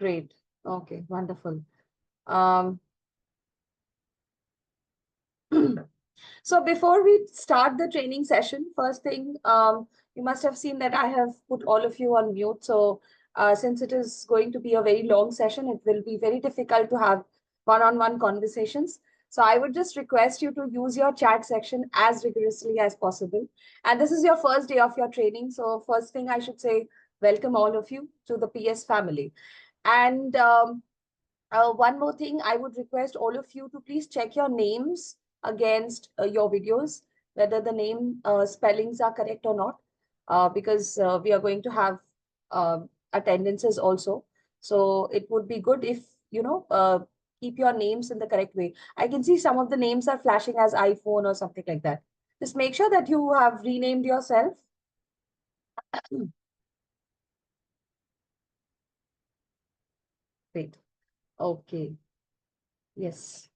Great. Okay, wonderful. Um, so before we start the training session, first thing, you must have seen that I have put all of you on mute. So since it is going to be a very long session, it will be very difficult to have one-on-one conversations. So I would just request you to use your chat section as rigorously as possible. And this is your first day of your training. So first thing I should say, welcome all of you to the PS family. And one more thing, I would request all of you to please check your names against your videos, whether the name spellings are correct or not, because we are going to have uh, attendances also. So it would be good if, keep your names in the correct way. I can see some of the names are flashing as iPhone or something like that. Just make sure that you have renamed yourself. Great. Okay. Yes.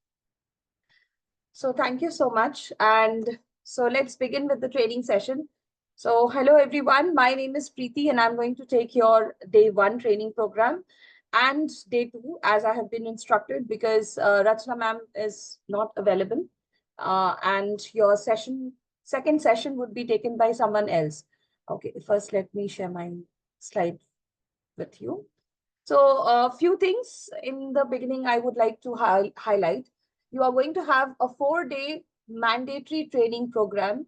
So thank you so much. And so let's begin with the training session. So hello everyone, my name is Preeti and I'm going to take your day one training program and day two as I have been instructed because Rachna ma'am is not available and your second session would be taken by someone else. Okay, first let me share my slide with you. So a few things in the beginning I would like to highlight. You are going to have a 4-day mandatory training program.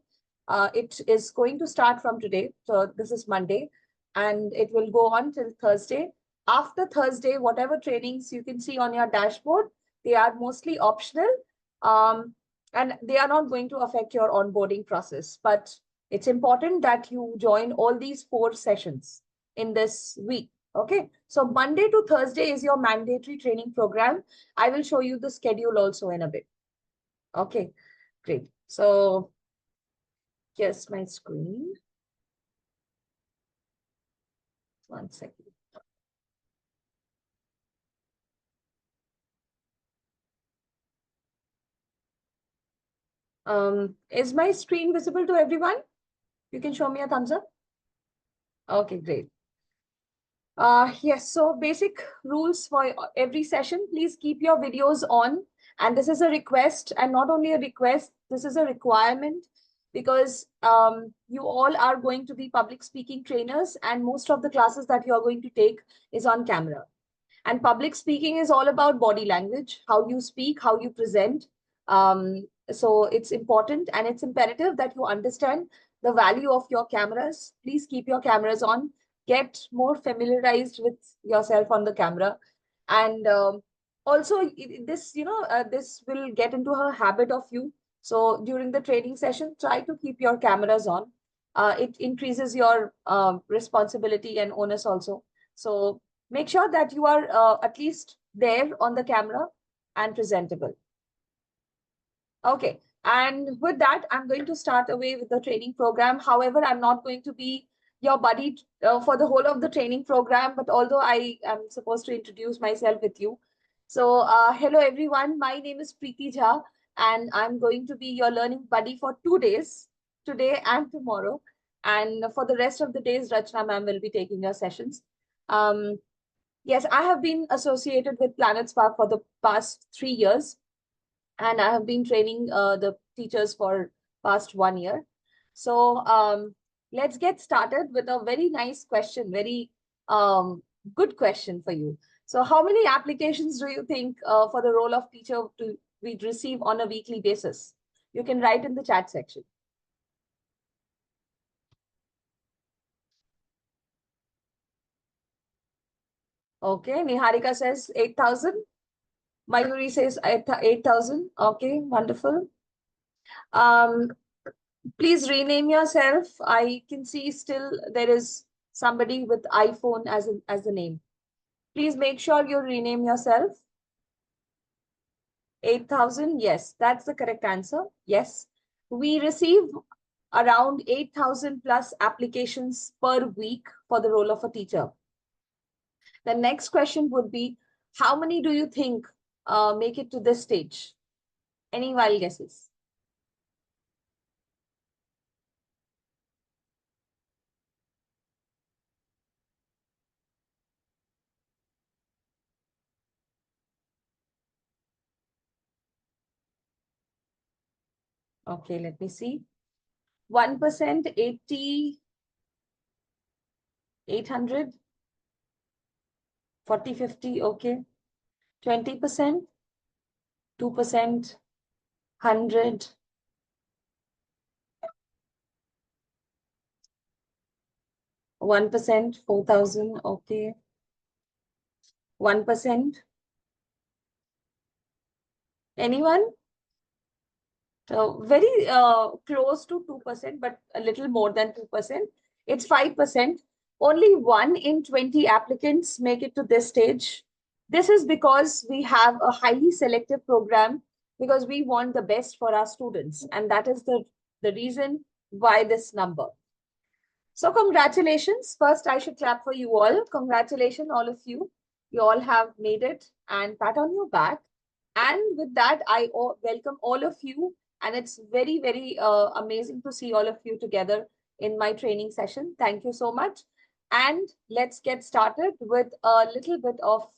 It is going to start from today. So this is Monday and it will go on till Thursday. After Thursday, whatever trainings you can see on your dashboard, they are mostly optional and they are not going to affect your onboarding process. But it's important that you join all these 4 sessions in this week. Okay, so Monday to Thursday is your mandatory training program. I will show you the schedule also in a bit. Okay, great. So yes, my screen. One second. Is my screen visible to everyone? You can show me a thumbs up. Okay, great. Yes, so basic rules for every session. Please keep your videos on. And this is a request, and not only a request, this is a requirement because you all are going to be public speaking trainers, and most of the classes that you are going to take is on camera. And public speaking is all about body language, how you speak, how you present. So it's important and it's imperative that you understand the value of your cameras. Please keep your cameras on. Get more familiarized with yourself on the camera. And also this, this will get into a habit of you. So during the training session, try to keep your cameras on. It increases your responsibility and onus also. So make sure that you are at least there on the camera and presentable. Okay. And with that, I'm going to start away with the training program. However, I'm not going to be your buddy for the whole of the training program, but although I am supposed to introduce myself with you. So hello, everyone. My name is Preeti Jha, and I'm going to be your learning buddy for 2 days, today and tomorrow. And for the rest of the days, Rachna ma'am will be taking your sessions. Um, Yes, I have been associated with Planet Spark for the past 3 years, and I have been training the teachers for past 1 year. So let's get started with a very nice question, very good question for you. So how many applications do you think for the role of teacher we receive on a weekly basis? You can write in the chat section. Okay, Niharika says 8,000. Mayuri says 8,000. Okay, wonderful. Um, Please rename yourself. I can see still there is somebody with iPhone as the name. Please make sure you rename yourself. 8,000. Yes, that's the correct answer. Yes. We receive around 8,000 plus applications per week for the role of a teacher. The next question would be, how many do you think make it to this stage? Any wild guesses? Okay, let me see. 1%, 80, 800, 40, 50, okay. 20%, 2%, 100, 1%, 4,000, okay. 1%. Anyone? Very close to 2%, but a little more than 2%. It's 5%. Only 1 in 20 applicants make it to this stage. This is because we have a highly selective program because we want the best for our students. And that is the reason why this number. So congratulations. First, I should clap for you all. Congratulations, all of you. You all have made it and pat on your back. And with that, I welcome all of you. And it's very, very amazing to see all of you together in my training session. Thank you so much. And let's get started with a little bit of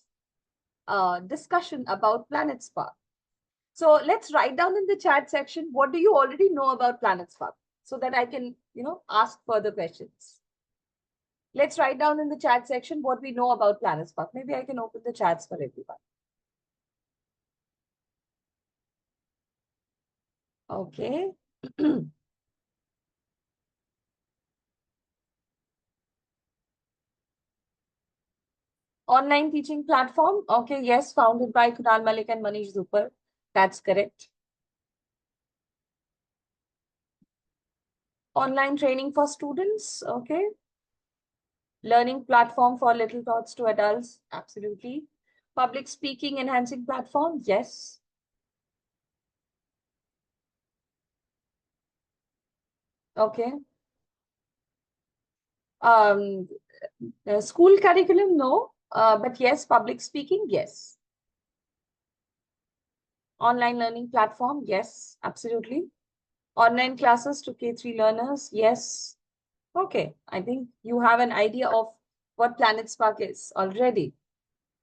discussion about Planet Spark. So let's write down in the chat section, what do you already know about Planet Spark? So that I can, ask further questions. Let's write down in the chat section what we know about Planet Spark. Maybe I can open the chats for everyone. Okay. Online teaching platform. Okay, yes, founded by Kunal Malik and Manish Zupar. That's correct. Online training for students. Okay. Learning platform for little thoughts to adults. Absolutely. Public speaking enhancing platform. Yes. Okay. Um, school curriculum, no. But yes, public speaking, yes. Online learning platform, yes, absolutely. Online classes to K3 learners, yes. Okay, I think you have an idea of what Planet Spark is already.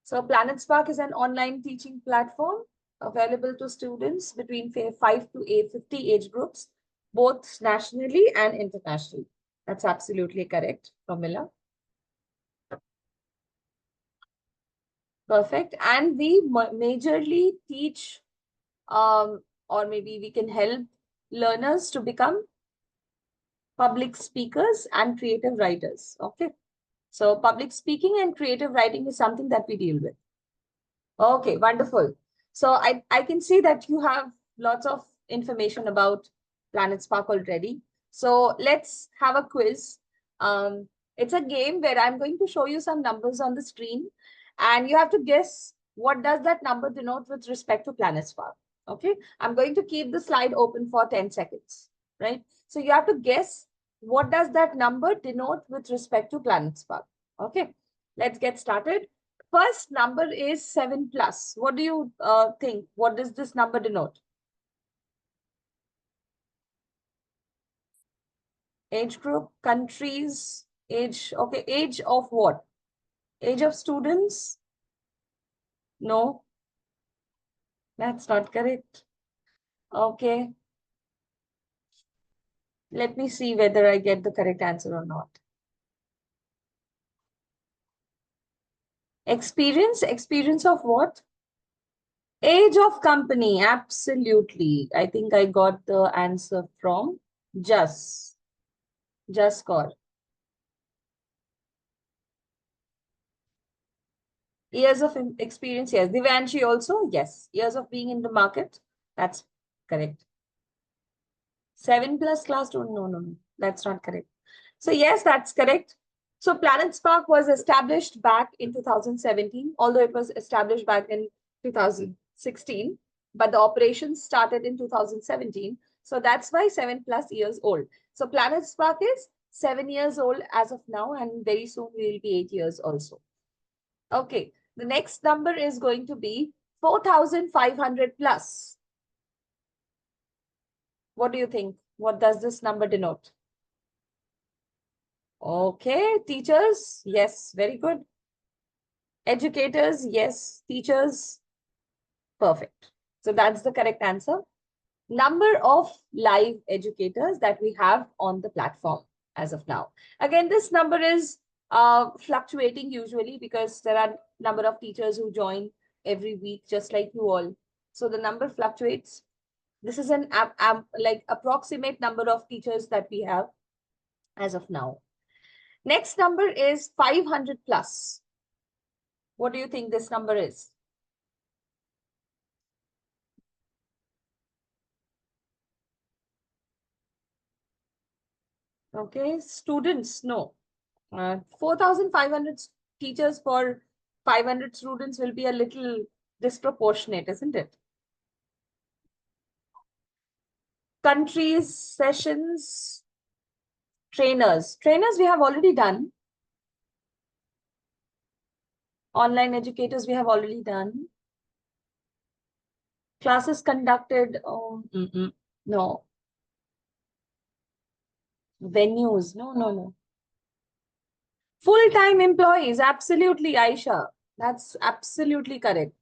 So Planet Spark is an online teaching platform available to students between 5 to 850 age groups, both nationally and internationally. That's absolutely correct, Pramila. Perfect. And we majorly teach, or maybe we can help learners to become public speakers and creative writers. Okay. So public speaking and creative writing is something that we deal with. Okay, wonderful. So I can see that you have lots of information about Planet Spark already. So let's have a quiz. It's a game where I'm going to show you some numbers on the screen and you have to guess what does that number denote with respect to Planet Spark. Okay, I'm going to keep the slide open for 10 seconds, right? So you have to guess what does that number denote with respect to Planet Spark. Okay, let's get started. First number is 7 plus. What do you think? What does this number denote? Age group, countries, age. Okay, age of what? Age of students? No, that's not correct. Okay, let me see whether I get the correct answer or not. Experience of what? Age of company, absolutely. I think I got the answer from Just Score. Years of experience, yes. Divanshi also, yes. Years of being in the market, that's correct. 7 plus class, no, no, no, that's not correct. So yes, that's correct. So Planet Spark was established back in 2017, although it was established back in 2016, but the operations started in 2017. So that's why 7 plus years old. So Planet Spark is 7 years old as of now, and very soon we will be 8 years also. Okay, the next number is going to be 4,500 plus. What do you think? What does this number denote? Okay, teachers, yes, very good. Educators, yes. Teachers, perfect. So that's the correct answer. number of live educators that we have on the platform as of now. Again, this number is fluctuating usually because there are number of teachers who join every week, just like you all. So the number fluctuates. This is an like approximate number of teachers that we have as of now. Next number is 500 plus. What do you think this number is? Okay, students, no. 4,500 teachers for 500 students will be a little disproportionate, isn't it? Countries, sessions, trainers. Trainers we have already done. Online educators we have already done. Classes conducted, oh, no. Venues, no. Full-time employees, absolutely, Aisha. That's absolutely correct.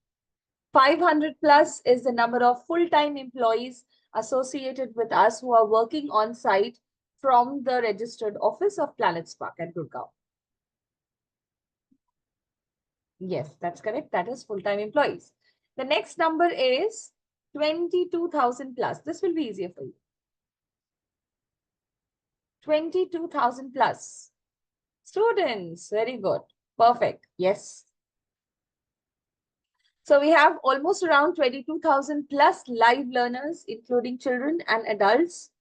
500 plus is the number of full-time employees associated with us who are working on site from the registered office of Planet Spark at Gurgaon. Yes, that's correct. That is full-time employees. The next number is 22,000 plus. This will be easier for you. 22,000 plus. Students, very good. Perfect. Yes. So we have almost around 22,000 plus live learners, including children and adults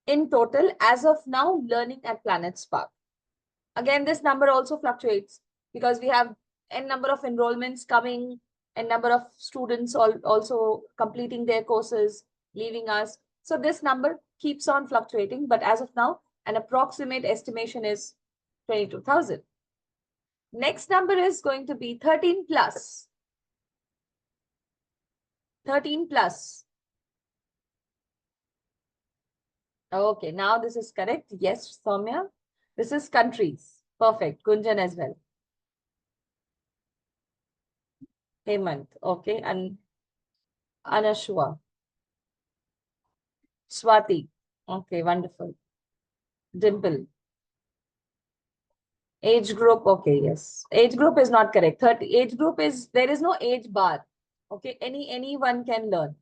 in total as of now learning at Planet Spark. Again, this number also fluctuates because we have n number of enrollments coming, n number of students also completing their courses, leaving us. So this number keeps on fluctuating, but as of now, an approximate estimation is 22,000. Next number is going to be 13 plus. 13 plus. Okay, now this is correct. Yes, Soumya. This is countries. Perfect. Gunjan as well. Hemant. Okay. And Anashwa. Swati. Okay, wonderful. Dimple. Age group. Okay, yes. Age group is not correct. 30. Age group is, there is no age bar. Okay, anyone can learn.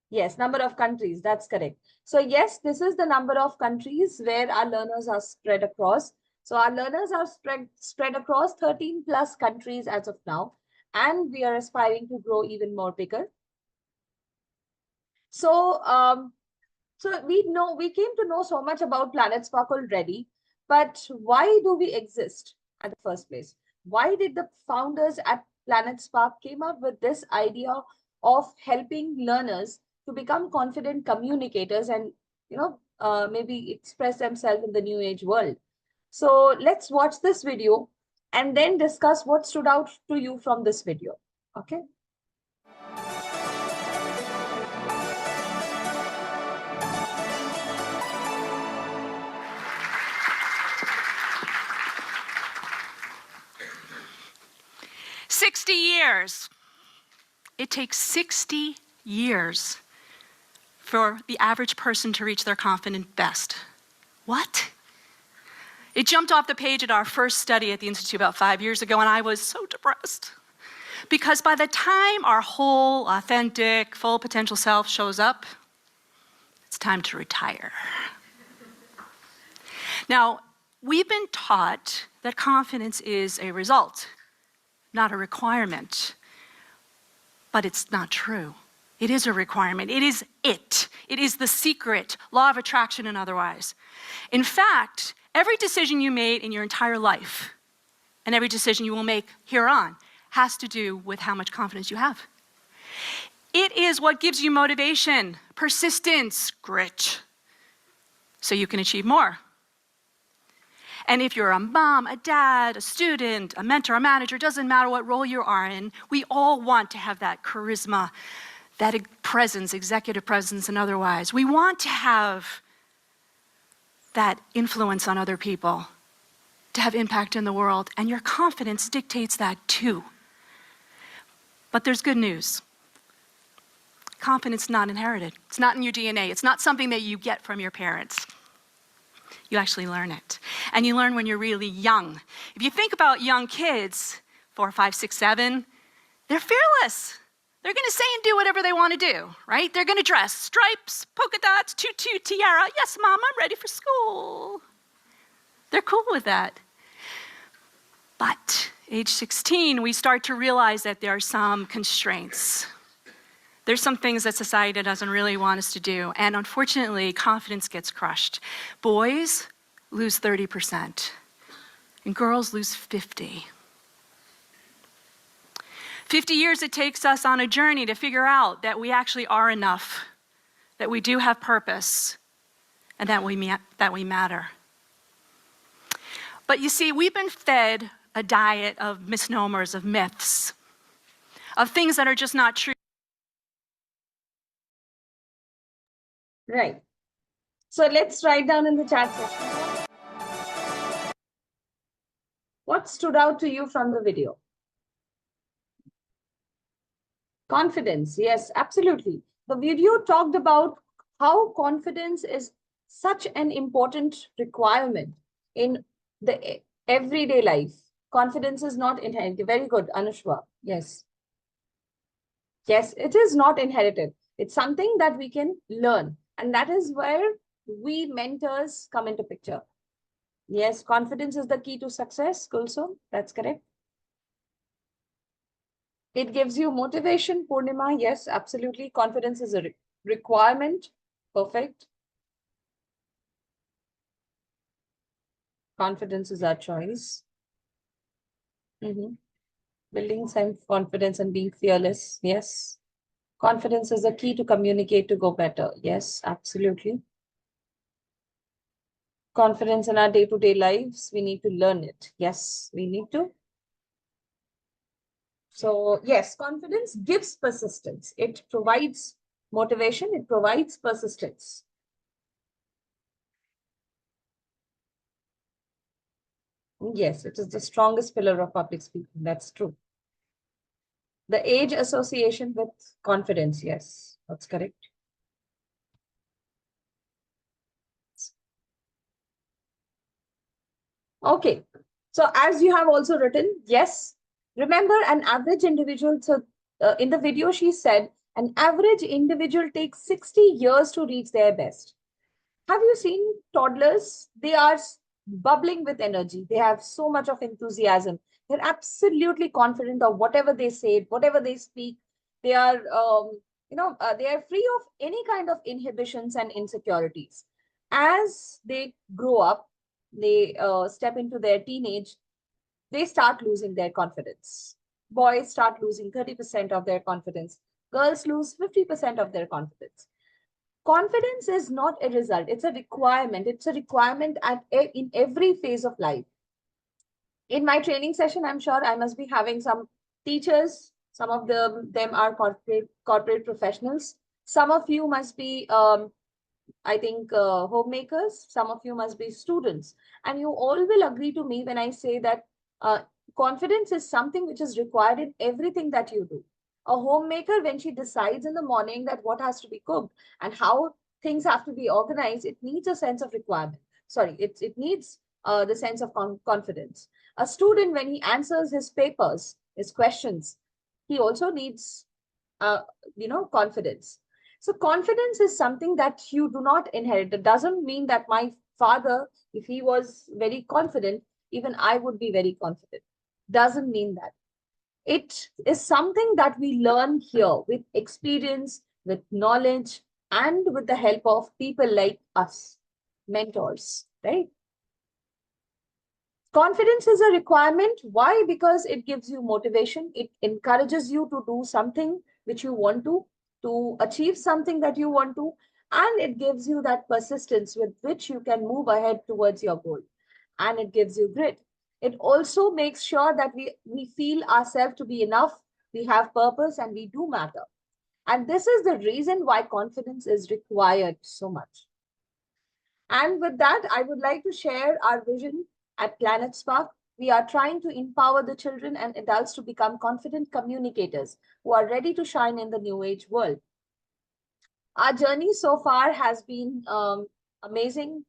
Yes, number of countries, that's correct. So yes, this is the number of countries where our learners are spread across. So our learners are spread across 13 plus countries as of now, and we are aspiring to grow even more bigger. So we came to know so much about Planet Spark already, but why do we exist at the first place? Why did the founders at Planet Spark came up with this idea of helping learners to become confident communicators and maybe express themselves in the new age world? So let's watch this video and then discuss what stood out to you from this video. Okay. 60 years. It takes 60 years for the average person to reach their confident best. What? It jumped off the page at our first study at the Institute about 5 years ago, and I was so depressed. Because by the time our whole, authentic, full potential self shows up, it's time to retire. Now, we've been taught that confidence is a result, not a requirement. But it's not true. It is a requirement. It is it. It is the secret, law of attraction and otherwise. In fact, every decision you made in your entire life and every decision you will make here on has to do with how much confidence you have. It is what gives you motivation, persistence, grit, so you can achieve more. And if you're a mom, a dad, a student, a mentor, a manager, doesn't matter what role you are in, we all want to have that charisma, that presence, executive presence and otherwise. We want to have that influence on other people, to have impact in the world, and your confidence dictates that too. But there's good news. Confidence is not inherited. It's not in your DNA. It's not something that you get from your parents. You actually learn it. And you learn when you're really young. If you think about young kids, 4, 5, 6, 7, they're fearless. They're going to say and do whatever they want to do, right? They're going to dress stripes, polka dots, tutu, tiara. Yes, Mom, I'm ready for school. They're cool with that. But age 16, we start to realize that there are some constraints. There's some things that society doesn't really want us to do. And unfortunately, confidence gets crushed. Boys lose 30%, and girls lose 50. 50 years it takes us on a journey to figure out that we actually are enough, that we do have purpose, and that we matter. But you see, we've been fed a diet of misnomers, of myths, of things that are just not true. Right. So let's write down in the chat section. What stood out to you from the video? Confidence. Yes, absolutely. The video talked about how confidence is such an important requirement in the everyday life. Confidence is not inherited. Very good, Anushwa. Yes. Yes, it is not inherited. It's something that we can learn. And that is where we mentors come into picture. Yes, confidence is the key to success, Kulsum. That's correct. It gives you motivation, Purnima. Yes, absolutely. Confidence is a requirement. Perfect. Confidence is our choice. Building self-confidence and being fearless. Yes. Confidence is the key to communicate to go better. Yes, absolutely. Confidence in our day-to-day lives, we need to learn it. Yes, we need to. So yes, confidence gives persistence. It provides motivation. It provides persistence. Yes, it is the strongest pillar of public speaking. That's true. The age association with confidence. Yes, that's correct. Okay. So as you have also written, yes, remember an average individual. So in the video, she said an average individual takes 60 years to reach their best. Have you seen toddlers? They are bubbling with energy. They have so much of enthusiasm. They're absolutely confident of whatever they say, whatever they speak. They are, they are free of any kind of inhibitions and insecurities. As they grow up, they step into their teenage, they start losing their confidence. Boys start losing 30% of their confidence. Girls lose 50% of their confidence. Confidence is not a result, it's a requirement. It's a requirement in every phase of life. In my training session, I'm sure I must be having some teachers. Some of them are corporate professionals. Some of you must be, I think, homemakers. Some of you must be students. And you all will agree to me when I say that confidence is something which is required in everything that you do. A homemaker, when she decides in the morning that what has to be cooked and how things have to be organized, it needs a sense of requirement. Sorry, it needs the sense of confidence. A student, when he answers his papers, his questions, he also needs, confidence. So confidence is something that you do not inherit. It doesn't mean that my father, if he was very confident, even I would be very confident. Doesn't mean that. It is something that we learn here with experience, with knowledge, and with the help of people like us, mentors, right? Confidence is a requirement. Why? Because it gives you motivation. It encourages you to do something which you want to achieve something that you want to, and it gives you that persistence with which you can move ahead towards your goal. And it gives you grit. It also makes sure that we feel ourselves to be enough, we have purpose, and we do matter. And this is the reason why confidence is required so much. And with that, I would like to share our vision at Planet Spark. We are trying to empower the children and adults to become confident communicators who are ready to shine in the new age world. Our journey so far has been amazing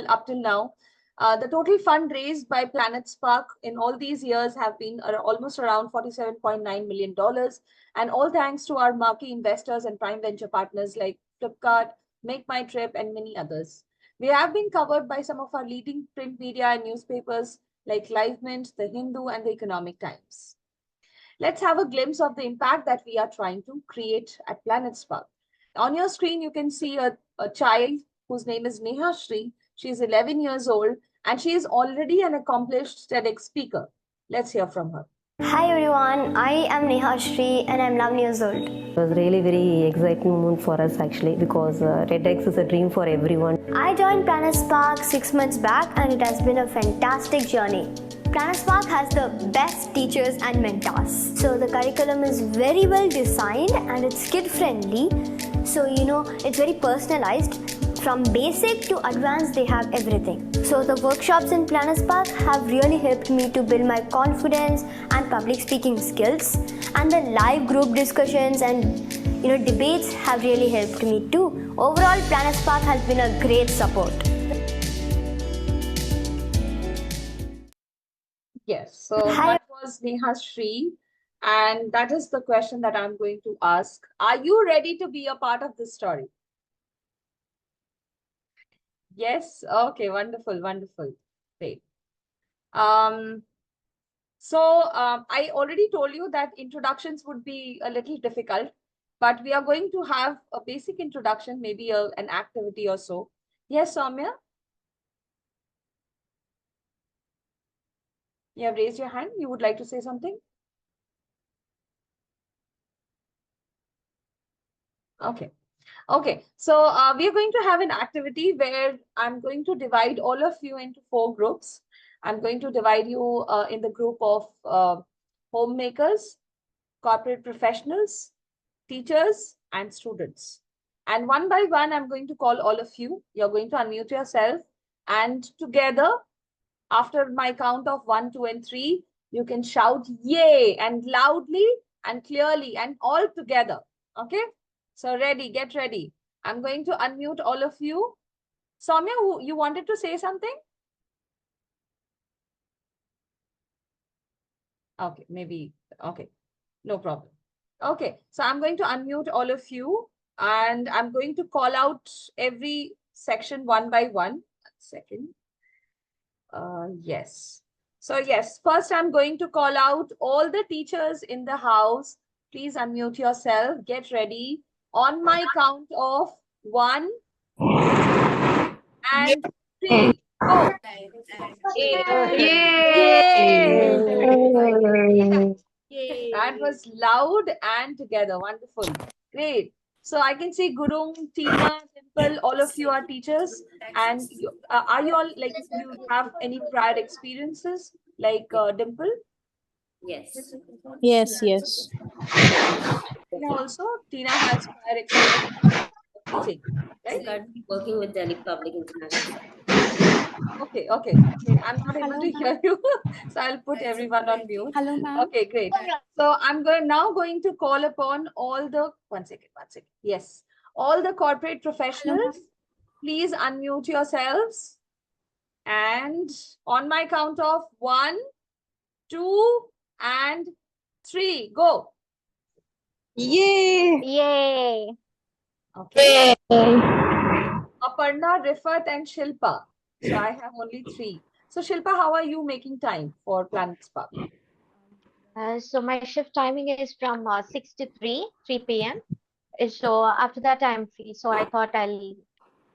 up till now. The total fund raised by Planet Spark in all these years have been almost around $47.9 million. And all thanks to our marquee investors and prime venture partners like Flipkart, Make My Trip, and many others. We have been covered by some of our leading print media and newspapers like LiveMint, The Hindu, and The Economic Times. Let's have a glimpse of the impact that we are trying to create at Planet Spark. On your screen, you can see a child whose name is Neha Shri. She is 11 years old and she is already an accomplished TEDx speaker. Let's hear from her. Hi everyone, I am Neha Shri and I'm 11 years old. It was really very exciting moment for us actually because TEDx is a dream for everyone. I joined Planet Spark 6 months back and it has been a fantastic journey. Planet Spark has the best teachers and mentors. So the curriculum is very well designed and it's kid friendly. So it's very personalized. From basic to advanced, they have everything. So the workshops in Planet Spark have really helped me to build my confidence and public speaking skills. And the live group discussions and debates have really helped me too. Overall, Planet Spark has been a great support. Yes, so that was Neha Shri. And that is the question that I'm going to ask. Are you ready to be a part of this story? Yes. Okay. Wonderful. Wonderful. Great. I already told you that introductions would be a little difficult, but we are going to have a basic introduction, maybe an activity or so. Yes, Soumya? You have raised your hand. You would like to say something? Okay. Okay, so we are going to have an activity where I'm going to divide all of you into 4 groups. I'm going to divide you in the group of homemakers, corporate professionals, teachers, and students. And one by one, I'm going to call all of you. You're going to unmute yourself. And together, after my count of 1, 2, and 3, you can shout yay and loudly and clearly and all together. Okay? So ready, get ready. I'm going to unmute all of you. Soumya, you wanted to say something? Okay, maybe, okay, no problem. Okay, so I'm going to unmute all of you and I'm going to call out every section one by one. 1 second. Yes. So yes, first I'm going to call out all the teachers in the house. Please unmute yourself, get ready. On my count of 1 and 3, go. Yay! That was loud and together. Wonderful. Great. So I can see Gurung, Tina, Dimple, all of you are teachers. And are you all like, you have any prior experiences like Dimple? Yes. Yes, yes. Tina also, Tina has prior experience teaching, right? Currently working with Delhi Public International. Okay, okay. I'm not able to hear you, so I'll put everyone on mute. Hello, ma'am. Okay, great. So I'm now going to call upon all the, one second. Yes, all the corporate professionals, please unmute yourselves. And on my count of 1, 2, and 3, go. Yay! Yay! Okay. Aparna, Rifat, and Shilpa. So I have only 3. So Shilpa, how are you making time for Planet Spark? So my shift timing is from 6 to 3 p.m. So after that I'm free. So I thought I'll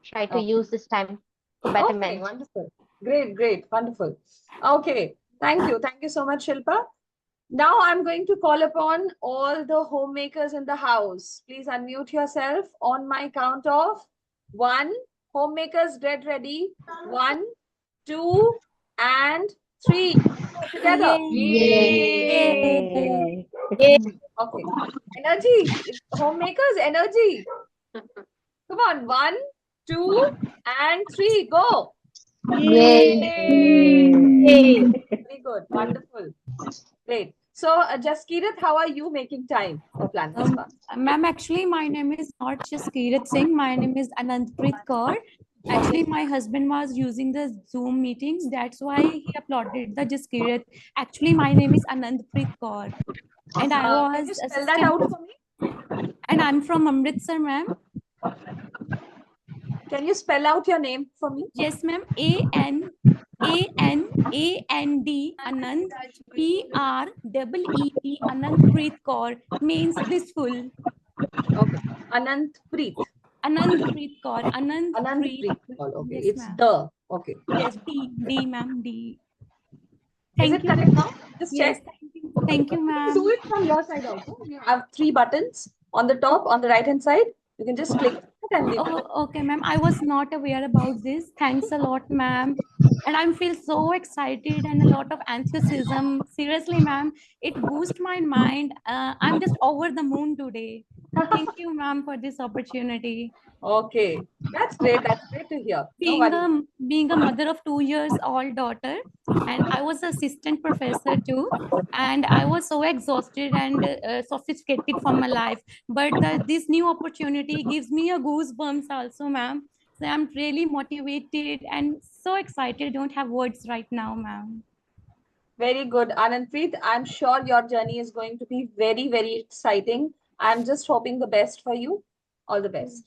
try to use this time for betterment. Okay, wonderful. Great, great, wonderful. Okay, thank you. Thank you so much, Shilpa. Now I'm going to call upon all the homemakers in the house. Please unmute yourself on my count of 1. Homemakers, get ready. 1, 2, and 3. Together. Yay! Okay. Energy. Homemakers, energy. Come on. 1, 2, and 3. Go. Yay! Very good. Wonderful. Great. So, Jaskirat, how are you making time for Planet Spark? Ma'am, actually, my name is not Jaskirat Singh. My name is Anandpreet Kaur. Actually, my husband was using the Zoom meetings. That's why he uploaded the Jaskirat. Actually, my name is Anandpreet Kaur. And I Can was you spell that out for me? And I'm from Amritsar, ma'am. Can you spell out your name for me? Yes, ma'am. A-N-A-N-A-N-D, Anand, P-R-E-E-T, Anandpreet Kaur, means blissful. Okay. Anandpreet. Anandpreet Kaur, Anandpreet. Anandpreet. Okay. Yes, It's ma'am. the. Okay. Yes, D, ma'am, D. Is it correct now? Just Yes, check. thank you, You can ma'am. do it from your side also. You have 3 buttons on the top, on the right hand side. You can just click it and leave it. Oh, okay, ma'am. I was not aware about this. Thanks a lot, ma'am. And I feel so excited and a lot of enthusiasm. Seriously, ma'am, it boosts my mind. I'm just over the moon today. Thank you, ma'am, for this opportunity. Okay. That's great. That's great to hear. No Being worries. being a mother of 2 years old daughter, and I was assistant professor too, and I was so exhausted and sophisticated from my life. But this new opportunity gives me a goosebumps also, ma'am. So I'm really motivated and so excited. Don't have words right now, ma'am. Very good, Anandpreet. I'm sure your journey is going to be very, very exciting. I'm just hoping the best for you. All the best.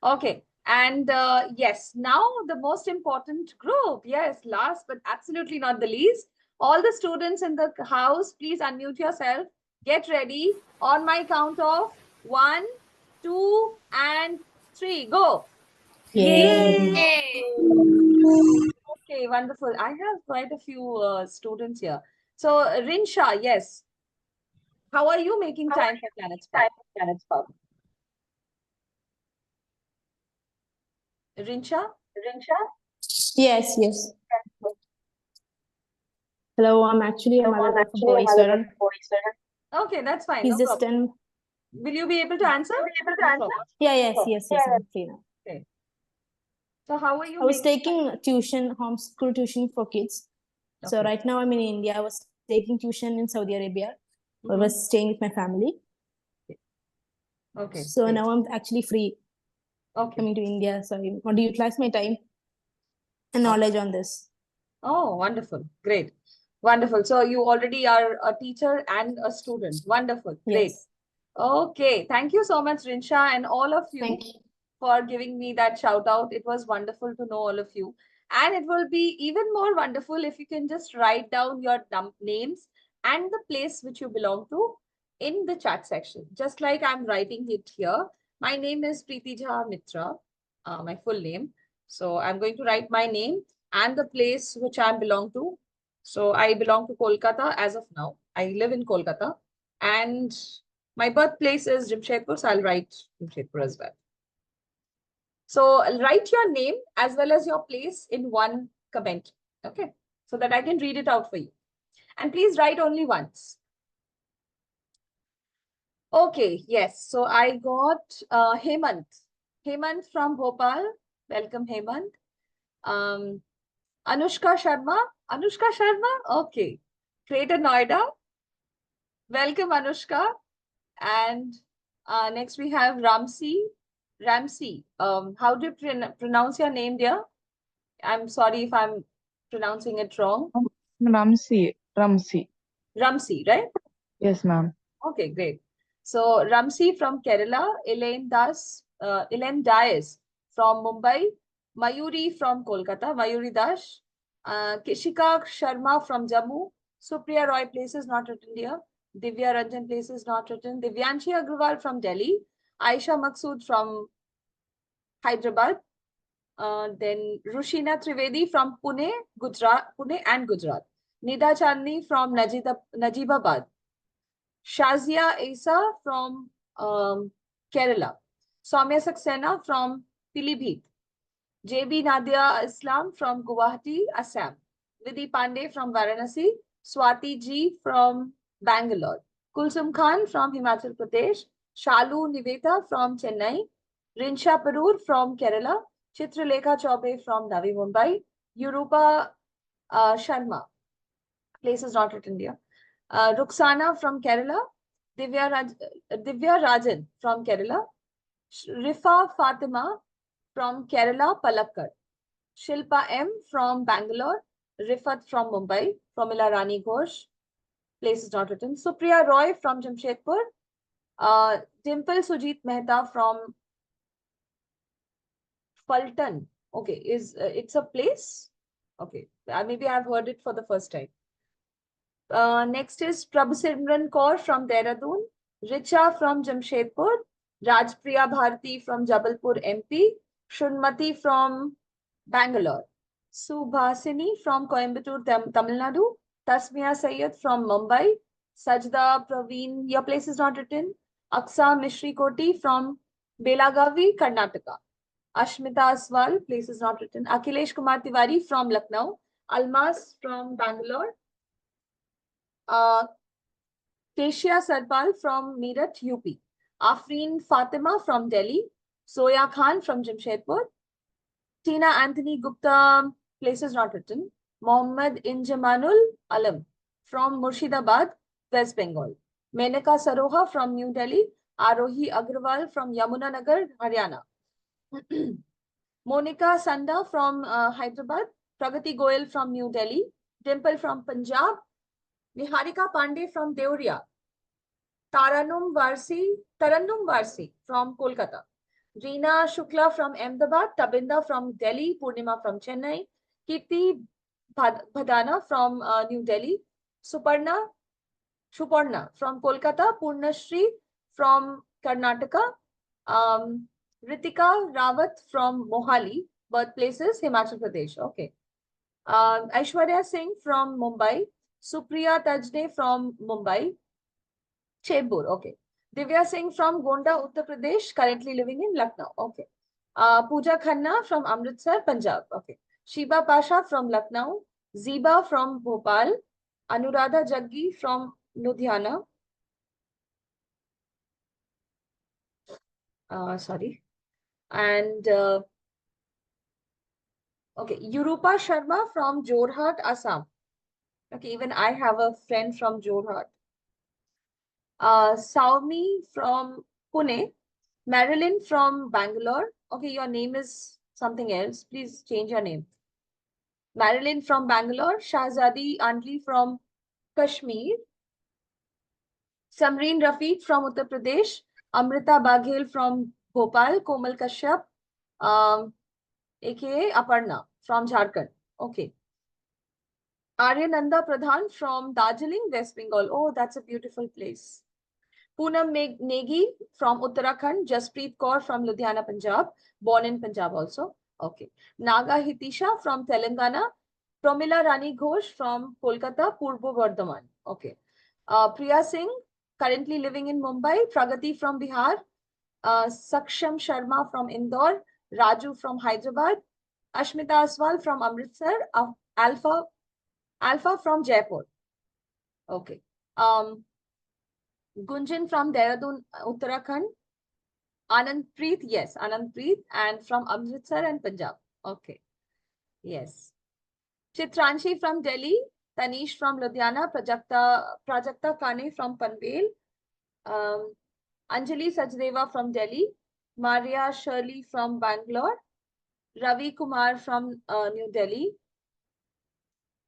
Okay. And yes, now the most important group. Yes, last but absolutely not the least. All the students in the house, please unmute yourself. Get ready. On my count of 1, 2, and 3. Go. Yay! Okay, wonderful. I have quite a few students here. So, Rinsha, yes. How are you making time for Planet Spark? Rinsha? Yes, yes. Hello, I'm actually a mother of a boy, sir. Okay, that's fine. He's No just problem. 10. Will you be able to answer? No problem. Yeah, yes, I'm free now. So, how are you I was making taking tuition, homeschool tuition for kids. So Okay. right now I'm in India. I was taking tuition in Saudi Arabia. I was staying with my family. Okay. So great. now I'm actually free Okay. coming to India. So I want to utilize my time and knowledge on this. Oh, wonderful. Great. Wonderful. So, you already are a teacher and a student. Wonderful. Great. Yes. Okay. Thank you so much, Rinsha, and all of you. Thank you. For giving me that shout out. It was wonderful to know all of you. And it will be even more wonderful if you can just write down your names and the place which you belong to in the chat section. Just like I'm writing it here. My name is Preeti Jha Mitra, my full name. So I'm going to write my name and the place which I belong to. So I belong to Kolkata as of now. I live in Kolkata. And my birthplace is Jamshedpur. So I'll write Jamshedpur as well. So write your name as well as your place in one comment, okay? So that I can read it out for you. And please write only once. Okay, yes. So I got Hemant. Hemant from Bhopal. Welcome, Hemant. Anushka Sharma. Anushka Sharma? Okay. Greater Noida. Welcome, Anushka. And next we have Ramsey. Ramsey, how do you pronounce your name, dear? I'm sorry if I'm pronouncing it wrong. Ramsey. Ramsey, right? Yes, ma'am. Okay, great. So Ramsey from Kerala, Elaine Dias from Mumbai, Mayuri from Kolkata, Mayuri Das, Kishika Sharma from Jammu, Supriya Roy, places not written here, Divya Ranjan, places not written, Divyanshi Agrawal from Delhi, Aisha Maqsood from Hyderabad, then Rushina Trivedi from Pune and Gujarat. Nida Chandni from Najibabad. Shazia Isa from Kerala. Soumya Saxena from Pilibhit. JB Nadia Islam from Guwahati, Assam. Vidhi Pandey from Varanasi. Swati Ji from Bangalore. Kulsum Khan from Himachal Pradesh. Shalu Niveta from Chennai. Rinsha Parur from Kerala. Chitralekha Chaube from Navi Mumbai. Yurupa Sharma, place is not written here. Ruxana from Kerala, Divya Rajan from Kerala, Rifa Fatima from Kerala, Palakkad, Shilpa M from Bangalore, Rifat from Mumbai, Pramila Rani Ghosh, place is not written, Supriya Roy from Jamshedpur, Dimple Sujit Mehta from Fulton. Okay, it's a place? Okay, maybe I've heard it for the first time. Next is Prabhusimran Kaur from Dehradun, Richa from Jamshedpur, Rajpriya Bharati from Jabalpur, MP, Shunmati from Bangalore, Subhasini from Coimbatore, Tamil Nadu, Tasmia Sayyed from Mumbai, Sajda Praveen, your place is not written, Aksa Mishri Koti from Belagavi, Karnataka, Ashmita Aswal, place is not written, Akhilesh Kumar Tiwari from Lucknow, Almas from Bangalore, Keshia Sarpal from Meerut, UP. Afreen Fatima from Delhi. Zoya Khan from Jamshedpur. Tina Anthony Gupta, places not written. Mohammad Injamanul Alam from Murshidabad, West Bengal. Menaka Saroha from New Delhi. Arohi Agrawal from Yamunanagar, Haryana. Monica Sanda from Hyderabad. Pragati Goyal from New Delhi. Dimple from Punjab. Niharika Pandey from Deoria. Tarannum Varsi from Kolkata. Reena Shukla from Ahmedabad. Tabinda from Delhi. Purnima from Chennai. Kirti Bhadana from New Delhi. Suparna from Kolkata. Purnashri from Karnataka. Ritika Rawat from Mohali. Birthplaces Himachal Pradesh. Okay. Aishwarya Singh from Mumbai. Supriya Tajne from Mumbai. Chembur, okay. Divya Singh from Gonda, Uttar Pradesh, currently living in Lucknow, okay. Pooja Khanna from Amritsar, Punjab, okay. Shiba Pasha from Lucknow. Ziba from Bhopal. Anuradha Jaggi from Ludhiana. Sorry. And okay, Yurupa Sharma from Jorhat, Assam. Okay, even I have a friend from Jorhat. Saumi from Pune, Marilyn from Bangalore. Okay, your name is something else. Please change your name. Marilyn from Bangalore, Shahzadi Andli from Kashmir, Samreen Rafiq from Uttar Pradesh, Amrita Baghel from Bhopal, Komal Kashyap, aka Aparna from Jharkhand. Okay. Aryananda Pradhan from Darjeeling, West Bengal. Oh, that's a beautiful place. Poonam Negi from Uttarakhand, Jaspreet Kaur from Ludhiana, Punjab, born in Punjab also. Okay. Naga Hitisha from Telangana, Pramila Rani Ghosh from Kolkata, Purbo Bardhaman. Okay. Priya Singh, currently living in Mumbai, Pragati from Bihar, Saksham Sharma from Indore, Raju from Hyderabad, Ashmita Aswal from Amritsar, Alpha from Jaipur. Okay. Gunjan from Dehradun, Uttarakhand. Anandpreet, yes, Anandpreet, and from Amritsar and Punjab. Okay. Yes. Chitranshi from Delhi, Tanish from Ludhiana, Prajakta Kane from Panvel, Anjali Sachdeva from Delhi, Maria Shirley from Bangalore, Ravi Kumar from New Delhi,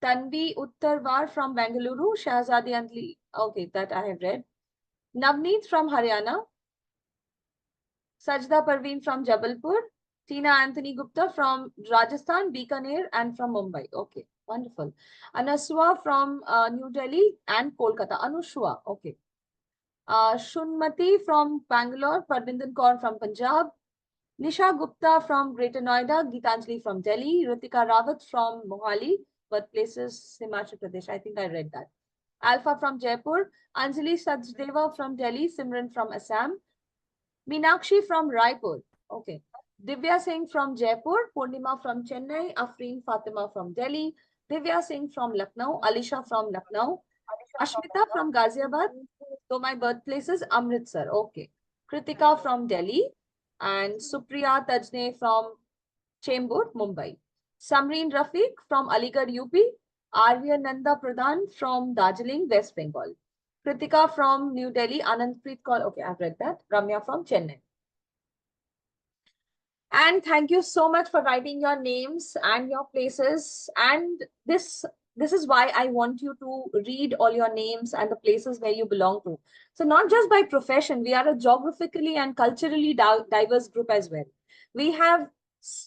Tanvi Uttarwar from Bengaluru, Shahzadi Andli, okay, that I have read. Navneet from Haryana, Sajda Parveen from Jabalpur, Tina Anthony Gupta from Rajasthan, Bikaner, and from Mumbai. Okay, wonderful. Anuswa from New Delhi and Kolkata. Anushwa, okay. Shunmati from Bangalore, Parvindan Kaur from Punjab, Nisha Gupta from Greater Noida, Gitanjali from Delhi, Ritika Rawat from Mohali, birthplaces Himachal Pradesh. I think I read that. Alpha from Jaipur, Anjali Sachdeva from Delhi, Simran from Assam, Meenakshi from Raipur. Okay. Divya Singh from Jaipur, Purnima from Chennai, Afreen Fatima from Delhi, Divya Singh from Lucknow, Alisha from Lucknow, Ashmita from Ghaziabad. So my birthplace is Amritsar. Okay. Kritika from Delhi and Supriya Tajne from Chembur, Mumbai. Samreen Rafiq from Aligarh, UP. Aryananda Pradhan from Darjeeling, West Bengal. Kritika from New Delhi. Anandpreet Kaur. Okay, I've read that. Ramya from Chennai. And thank you so much for writing your names and your places. And this is why I want you to read all your names and the places where you belong to. So not just by profession, we are a geographically and culturally diverse group as well. We have,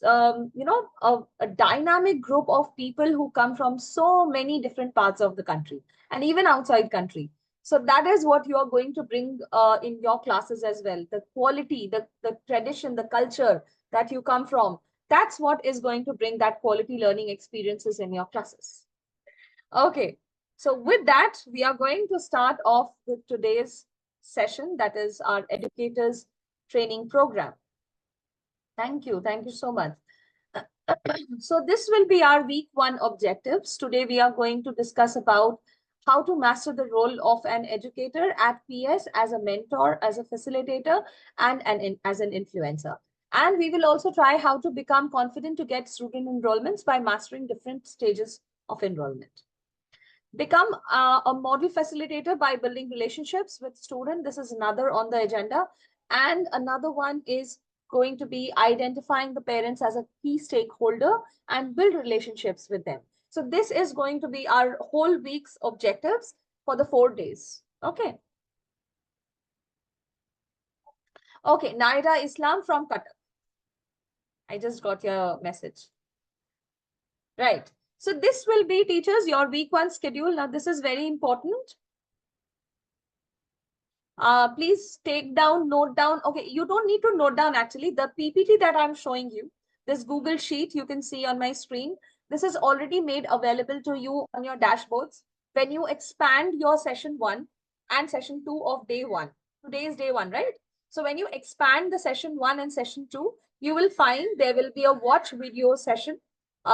a dynamic group of people who come from so many different parts of the country and even outside country. So that is what you are going to bring in your classes as well. The quality, the tradition, the culture that you come from, that's what is going to bring that quality learning experiences in your classes. Okay, so with that, we are going to start off with today's session, that is our educators training program. Thank you so much. So this will be our week 1 objectives. Today we are going to discuss about how to master the role of an educator at PS as a mentor, as a facilitator, and as an influencer. And we will also try how to become confident to get student enrollments by mastering different stages of enrollment. Become a model facilitator by building relationships with students. This is another on the agenda. And another one is going to be identifying the parents as a key stakeholder and build relationships with them. So this is going to be our whole week's objectives for the 4 days. Okay. Okay, Naira Islam from Qatar. I just got your message. Right. So this will be, teachers, your week 1 schedule. Now, this is very important. Please take down, note down. Okay, you don't need to note down actually. The PPT that I'm showing you, this Google Sheet you can see on my screen, this is already made available to you on your dashboards. When you expand your session 1 and session 2 of day 1, today is day 1, right? So when you expand the session 1 and session 2, you will find there will be a watch video session.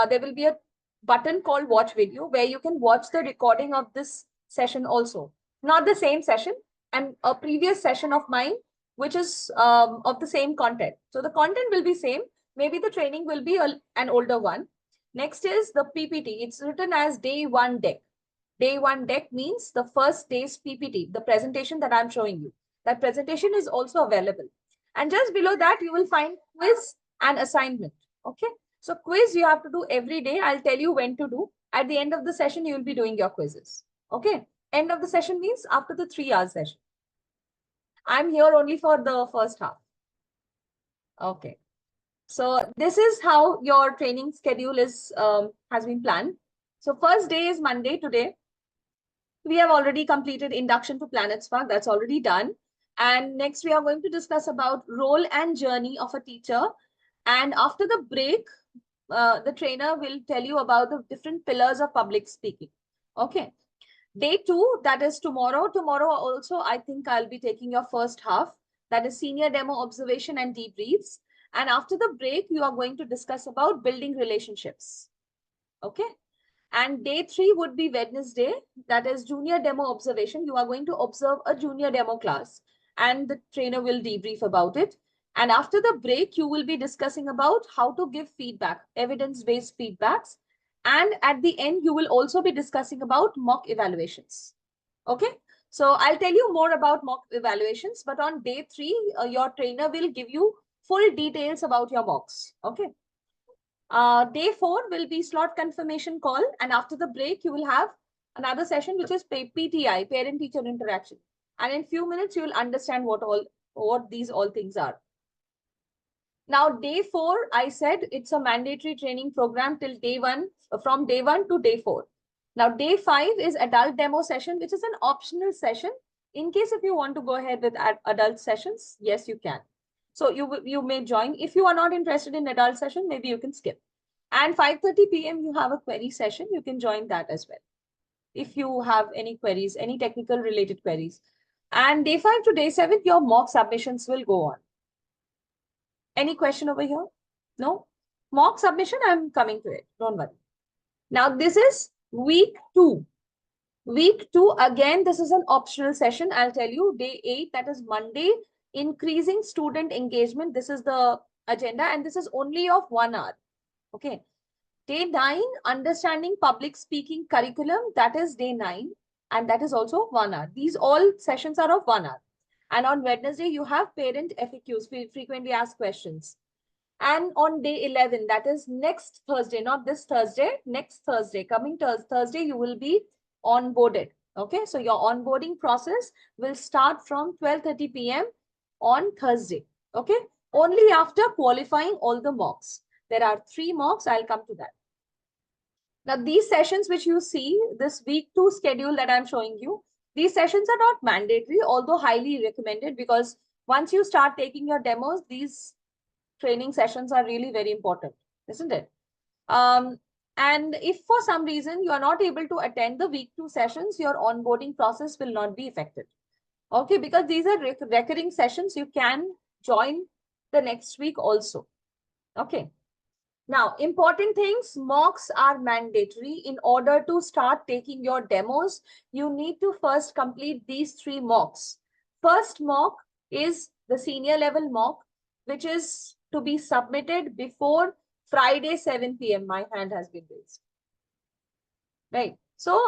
There will be a button called watch video where you can watch the recording of this session also. Not the same session, and a previous session of mine, which is of the same content. So the content will be same. Maybe the training will be an older one. Next is the PPT. It's written as day 1 deck. Day 1 deck means the first day's PPT, the presentation that I'm showing you. That presentation is also available. And just below that, you will find quiz and assignment. Okay. So quiz you have to do every day. I'll tell you when to do. At the end of the session, you will be doing your quizzes. Okay. End of the session means after the 3-hour session. I'm here only for the first half. Okay. So this is how your training schedule is has been planned. So first day is Monday today. We have already completed induction to PlanetSpark. That's already done. And next we are going to discuss about role and journey of a teacher. And after the break, the trainer will tell you about the different pillars of public speaking. Okay. Day 2, that is tomorrow. Tomorrow also, I think I'll be taking your first half. That is senior demo observation and debriefs. And after the break, you are going to discuss about building relationships. Okay. And day 3 would be Wednesday. That is junior demo observation. You are going to observe a junior demo class and the trainer will debrief about it. And after the break, you will be discussing about how to give feedback, evidence-based feedbacks. And at the end, you will also be discussing about mock evaluations. Okay. So I'll tell you more about mock evaluations, but on day 3, your trainer will give you full details about your mocks. Okay. Day 4 will be slot confirmation call. And after the break, you will have another session, which is PTI, parent-teacher interaction. And in few minutes, you will understand what these all things are. Now, day 4, I said it's a mandatory training program till day 1, from day 1 to day 4. Now, day 5 is adult demo session, which is an optional session. In case if you want to go ahead with adult sessions, yes, you can. So you may join. If you are not interested in adult session, maybe you can skip. And 5:30 p.m. you have a query session. You can join that as well. If you have any queries, any technical related queries. And day 5 to day 7, your mock submissions will go on. Any question over here? No? Mock submission, I'm coming to it. Don't worry. Now, this is week 2. Week 2, again, this is an optional session. I'll tell you, day 8, that is Monday, increasing student engagement. This is the agenda, and this is only of 1 hour. Okay. Day 9, understanding public speaking curriculum, that is day 9, and that is also 1 hour. These all sessions are of 1 hour. And on Wednesday, you have parent FAQs, frequently asked questions. And on day 11, that is next Thursday, not this Thursday, next Thursday, coming Thursday, you will be onboarded. Okay, so your onboarding process will start from 12:30 p.m. on Thursday. Okay, only after qualifying all the mocks. There are 3 mocks. I'll come to that. Now, these sessions which you see, this week 2 schedule that I'm showing you, these sessions are not mandatory, although highly recommended, because once you start taking your demos, these training sessions are really very important, isn't it? And if for some reason you are not able to attend the week 2 sessions, your onboarding process will not be affected. Okay, because these are recurring sessions, you can join the next week also. Okay. Now, important things, mocks are mandatory. In order to start taking your demos, you need to first complete these 3 mocks. First mock is the senior level mock, which is to be submitted before Friday, 7 p.m. My hand has been raised. Right. So,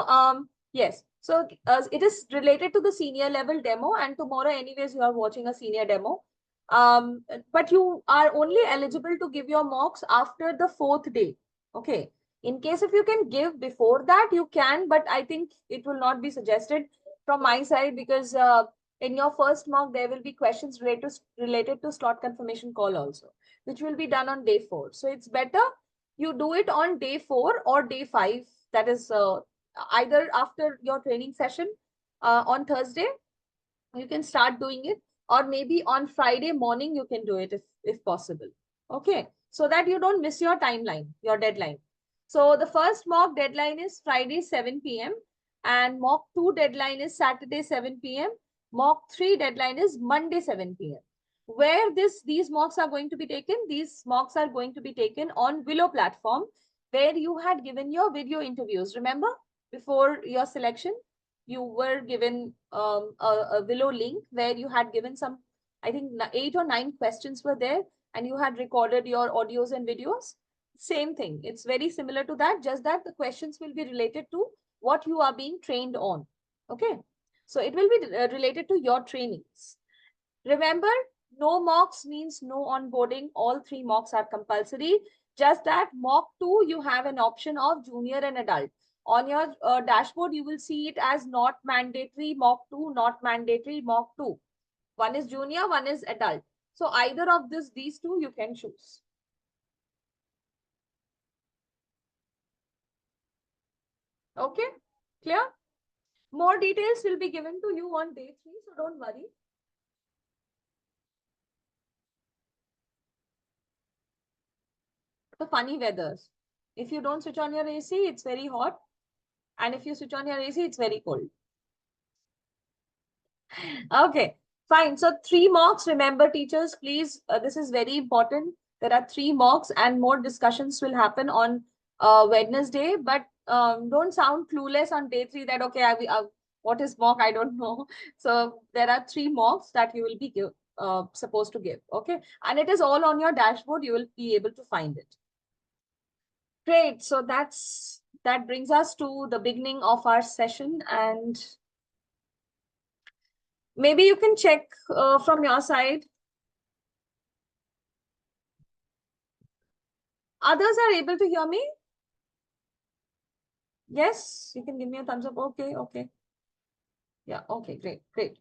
yes. So it is related to the senior level demo, and tomorrow anyways, you are watching a senior demo. But you are only eligible to give your mocks after the 4th day. Okay. In case if you can give before that, you can, but I think it will not be suggested from my side, because in your first mock, there will be questions related to slot confirmation call also, which will be done on day 4. So it's better you do it on day 4 or day 5. That is either after your training session on Thursday, you can start doing it, or maybe on Friday morning, you can do it if possible. Okay, so that you don't miss your timeline, your deadline. So the first mock deadline is Friday, 7 p.m. and mock 2 deadline is Saturday, 7 p.m. Mock 3 deadline is Monday, 7 p.m. Where these mocks are going to be taken? These mocks are going to be taken on Willow platform, where you had given your video interviews. Remember, before your selection, you were given a Willow link where you had given some, I think 8 or 9 questions were there, and you had recorded your audios and videos. Same thing. It's very similar to that, just that the questions will be related to what you are being trained on. Okay. So it will be related to your trainings. Remember, no mocks means no onboarding. All 3 mocks are compulsory. Just that mock 2, you have an option of junior and adult. On your dashboard, you will see it as not mandatory, mock 2, not mandatory, mock 2. One is junior, one is adult. So either of these 2 you can choose. Okay, clear? More details will be given to you on day 3, so don't worry. The funny weathers. If you don't switch on your AC, it's very hot. And if you switch on your AC, it's very cold. Okay, fine. So 3 mocks. Remember, teachers, please, this is very important. There are 3 mocks and more discussions will happen on Wednesday. But don't sound clueless on day 3 that, okay, what is mock? I don't know. So there are 3 mocks that you will be supposed to give. Okay, and it is all on your dashboard. You will be able to find it. Great. So that brings us to the beginning of our session, and maybe you can check from your side. Others are able to hear me? Yes, you can give me a thumbs up. Okay, okay. Yeah, okay, great, great.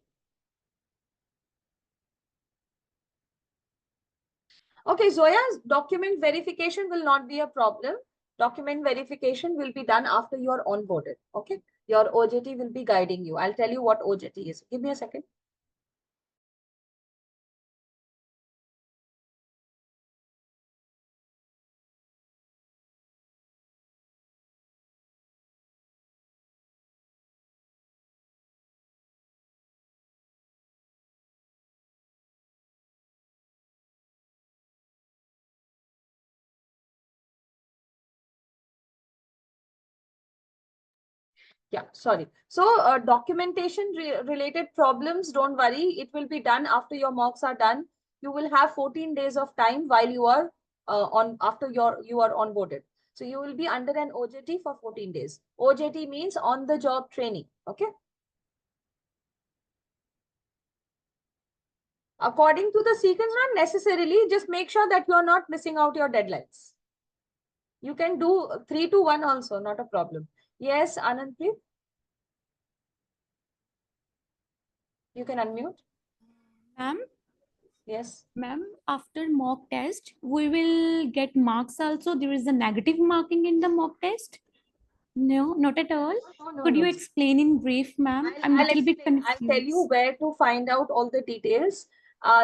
Okay, Zoya's document verification will not be a problem. Document verification will be done after you are onboarded. Okay, your OJT will be guiding you. I'll tell you what OJT is. Give me a second. Yeah, sorry. So documentation related problems, don't worry. It will be done after your mocks are done. You will have 14 days of time while you are after you are onboarded. So you will be under an OJT for 14 days. OJT means on the job training. Okay. According to the sequence, not necessarily, just make sure that you're not missing out your deadlines. You can do 3 to 1 also, not a problem. Yes, Anandpreet? You can unmute. Ma'am, Yes. ma'am, after mock test, we will get marks also. There is a negative marking in the mock test? No, not at all. No, Could you no. explain in brief, ma'am? I'm a I'll little bit explain. confused. I'll tell you where to find out all the details.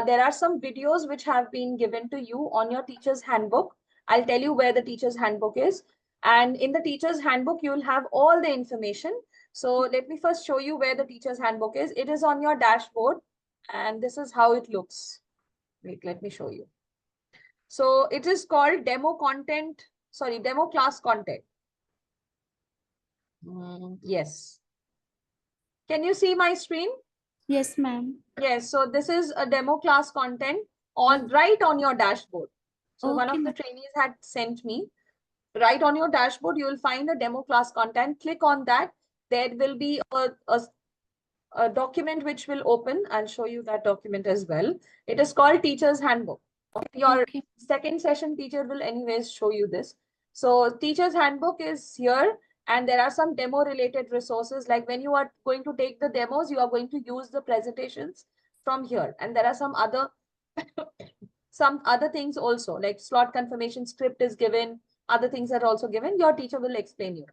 There are some videos which have been given to you on your teacher's handbook. I'll tell you where the teacher's handbook is. And in the teacher's handbook, you will have all the information. So let me first show you where the teacher's handbook is. It is on your dashboard. And this is how it looks. Wait, let me show you. So it is called demo class content. Yes. Can you see my screen? Yes, ma'am. Yes, so this is a demo class content on right on your dashboard. So one Okay, of the ma'am. trainees had sent me. Right on your dashboard, you will find a demo class content. Click on that. There will be a document which will open. I'll show you that document as well. It is called Teacher's Handbook. Your Okay. second session teacher will anyways show you this. So Teacher's Handbook is here. And there are some demo related resources, like when you are going to take the demos, you are going to use the presentations from here. And there are some other things also, like slot confirmation script is given, other things are also given. Your teacher will explain you.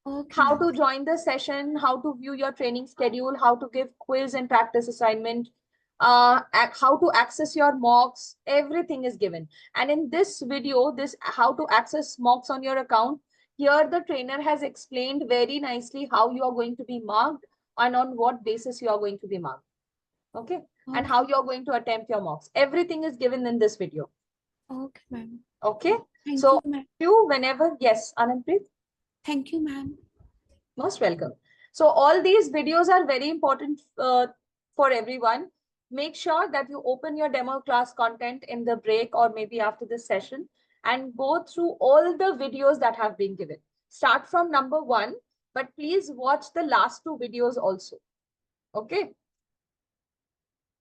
Okay. How to join the session, how to view your training schedule, how to give quiz and practice assignment, how to access your mocks, everything is given. And in this video, this how to access mocks on your account, here the trainer has explained very nicely how you are going to be marked and on what basis you are going to be marked. Okay. And how you are going to attempt your mocks. Everything is given in this video. Okay, ma'am. Okay. Thank So you, ma'am. you whenever, yes, Anandpreet. Thank you, ma'am. Most welcome. So all these videos are very important for everyone. Make sure that you open your demo class content in the break or maybe after this session and go through all the videos that have been given. Start from number 1, but please watch the last 2 videos also. Okay.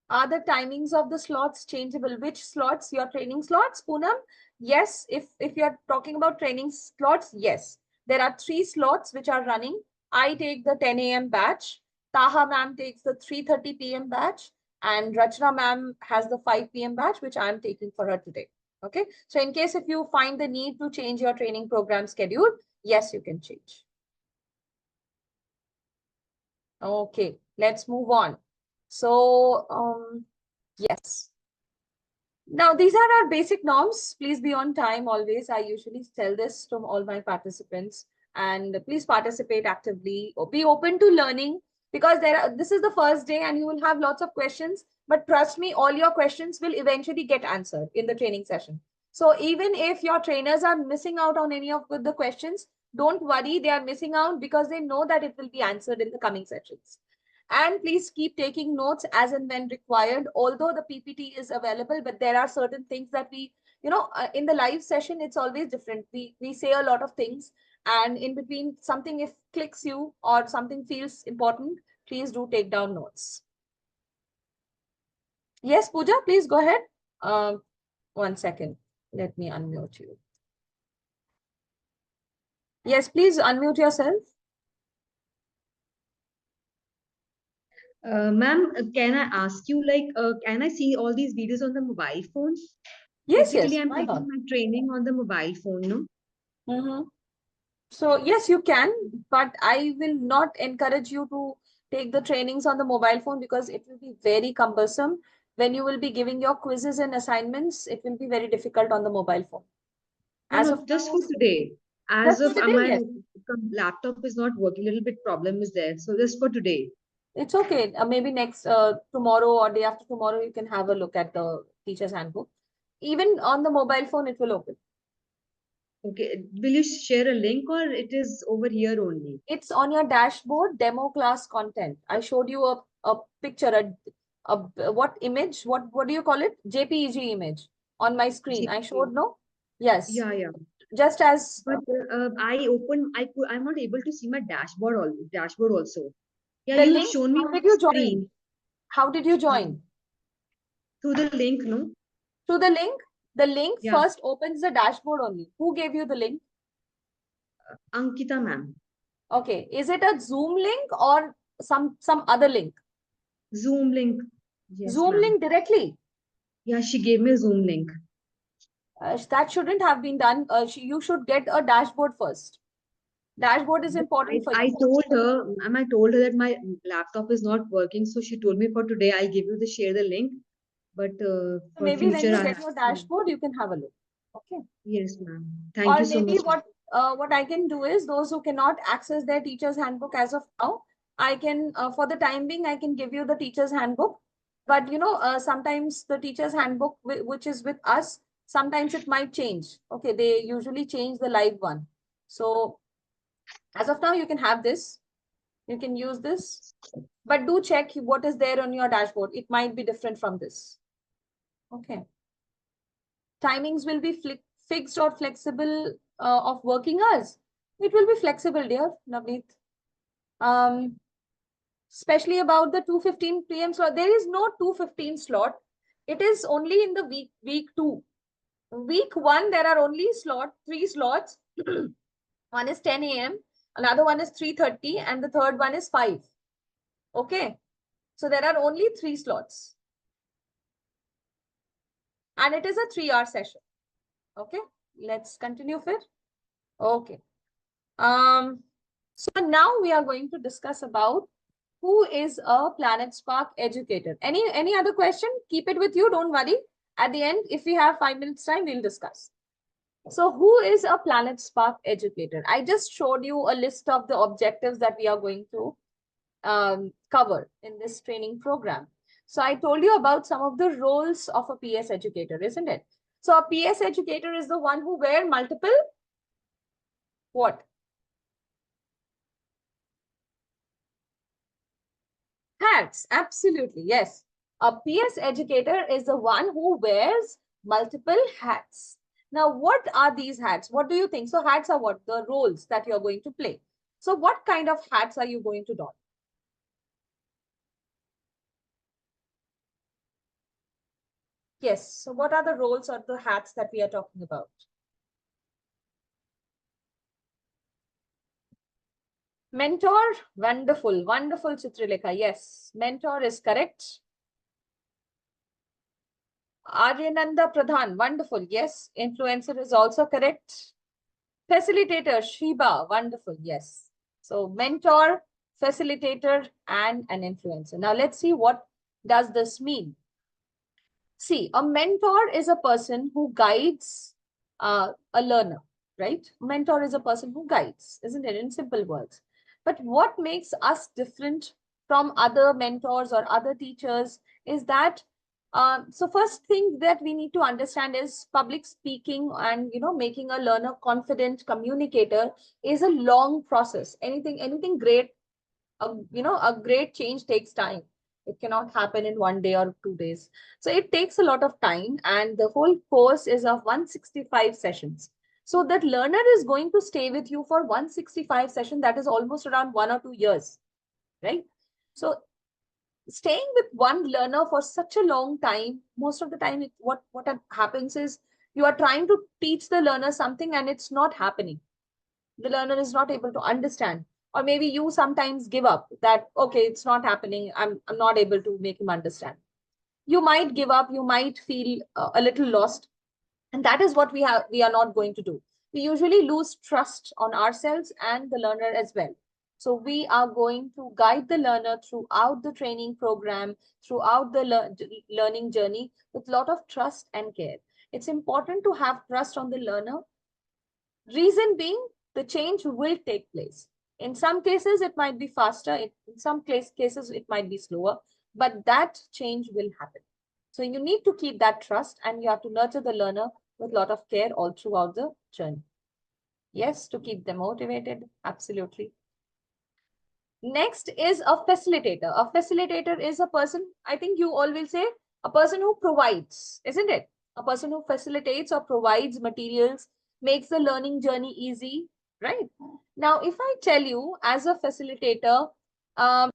Are the timings of the slots changeable? Which slots? Your training slots, Poonam? Yes. If you're talking about training slots, yes. There are 3 slots which are running. I take the 10 a.m. batch. Taha ma'am takes the 3:30 p.m. batch. And Rachna ma'am has the 5 p.m. batch, which I'm taking for her today. Okay. So in case if you find the need to change your training program schedule, yes, you can change. Okay. Let's move on. So, yes. Now, these are our basic norms. Please be on time always. I usually tell this to all my participants. And please participate actively or be open to learning, because this is the first day and you will have lots of questions. But trust me, all your questions will eventually get answered in the training session. So even if your trainers are missing out on any of the questions, don't worry, they are missing out because they know that it will be answered in the coming sessions. And please keep taking notes as and when required. Although the PPT is available, but there are certain things that we, in the live session, it's always different. We say a lot of things, and in between something, if clicks you or something feels important, please do take down notes. Yes, Pooja, please go ahead. 1 second. Let me unmute you. Yes, please unmute yourself. Ma'am, can I ask you, can I see all these videos on the mobile phone? Yes, Basically, yes. I'm Why taking not? my training on the mobile phone, no? So yes, you can, but I will not encourage you to take the trainings on the mobile phone because it will be very cumbersome. When you will be giving your quizzes and assignments, it will be very difficult on the mobile phone. As of Just now, for today. As just of for today, my yes. laptop is not working, a little bit problem is there. So just for today. It's okay. Maybe next tomorrow or day after tomorrow, you can have a look at the teacher's handbook. Even on the mobile phone, it will open. Okay. Will you share a link or it is over here only? It's on your dashboard, demo class content. I showed you a picture, what image, what do you call it? JPEG image on my screen. I showed, no? Yes. Yeah. Just as But I'm not able to see my dashboard also. Yeah, the you have link, shown me how on did the you join? screen How did you join? through the link, no? Through the link? The link Yeah, first opens the dashboard only. Who gave you the link? Ankita ma'am. Okay. Is it a Zoom link or some other link? Zoom link. Yes, Zoom ma'am. link directly? Yeah, she gave me a Zoom link. That shouldn't have been done. You should get a dashboard first. Dashboard is important for I you. told her, ma'am, I told her that my laptop is not working. So she told me for today, I'll give you the share the link. But So for maybe when future, you I get have your to. dashboard, you can have a look. Okay. Yes, ma'am. Thank Or you so maybe much. what I can do is those who cannot access their teacher's handbook as of now, I can for the time being I can give you the teacher's handbook. But sometimes the teacher's handbook which is with us, sometimes it might change. Okay, they usually change the live one. So as of now, you can have this. You can use this, but do check what is there on your dashboard. It might be different from this. Okay. Timings will be fixed or flexible of working hours. It will be flexible, dear Navneet. Especially about the 2:15 p.m. slot. There is no 2:15 slot. It is only in the week 2. Week 1, there are only 3 slots. One is 10 a.m., another one is 3:30, and the third one is 5. Okay. So there are only 3 slots. And it is a 3-hour session. Okay. Let's continue with it. Okay. So now we are going to discuss about who is a Planet Spark educator. Any other question? Keep it with you. Don't worry. At the end, if we have 5 minutes time, we'll discuss. So who is a Planet Spark educator? I just showed you a list of the objectives that we are going to cover in this training program. So I told you about some of the roles of a PS educator, isn't it? So a PS educator is the one who wear multiple what? Hats, absolutely, yes. A PS educator is the one who wears multiple hats. Now, what are these hats? What do you think? So hats are what? The roles that you're going to play. So what kind of hats are you going to don? Yes, so what are the roles or the hats that we are talking about? Mentor, wonderful, wonderful Chitralekha. Yes, mentor is correct. Aryananda Pradhan, wonderful. Yes, influencer is also correct. Facilitator, Shiba, wonderful. Yes. So mentor, facilitator, and an influencer. Now let's see what does this mean. See, a mentor is a person who guides a learner, right? Mentor is a person who guides, isn't it? In simple words. But what makes us different from other mentors or other teachers is that so first thing that we need to understand is public speaking and making a learner confident communicator is a long process. Anything great, a great change takes time. It cannot happen in 1 day or 2 days. So it takes a lot of time, and the whole course is of 165 sessions. So that learner is going to stay with you for 165 sessions. That is almost around 1 or 2 years, right? So staying with one learner for such a long time, most of the time, what happens is you are trying to teach the learner something and it's not happening. The learner is not able to understand, or maybe you sometimes give up that, okay, it's not happening. I'm not able to make him understand. You might give up, you might feel a little lost. And that is what we are not going to do. We usually lose trust on ourselves and the learner as well. So we are going to guide the learner throughout the training program, throughout the learning journey with a lot of trust and care. It's important to have trust on the learner. Reason being, the change will take place. In some cases, it might be faster. In some cases, it might be slower, but that change will happen. So you need to keep that trust, and you have to nurture the learner with a lot of care all throughout the journey. Yes, to keep them motivated. Absolutely. Next is a facilitator. A facilitator is a person, I think you all will say, a person who provides, isn't it? A person who facilitates or provides materials, makes the learning journey easy, right? Now, if I tell you as a facilitator, um,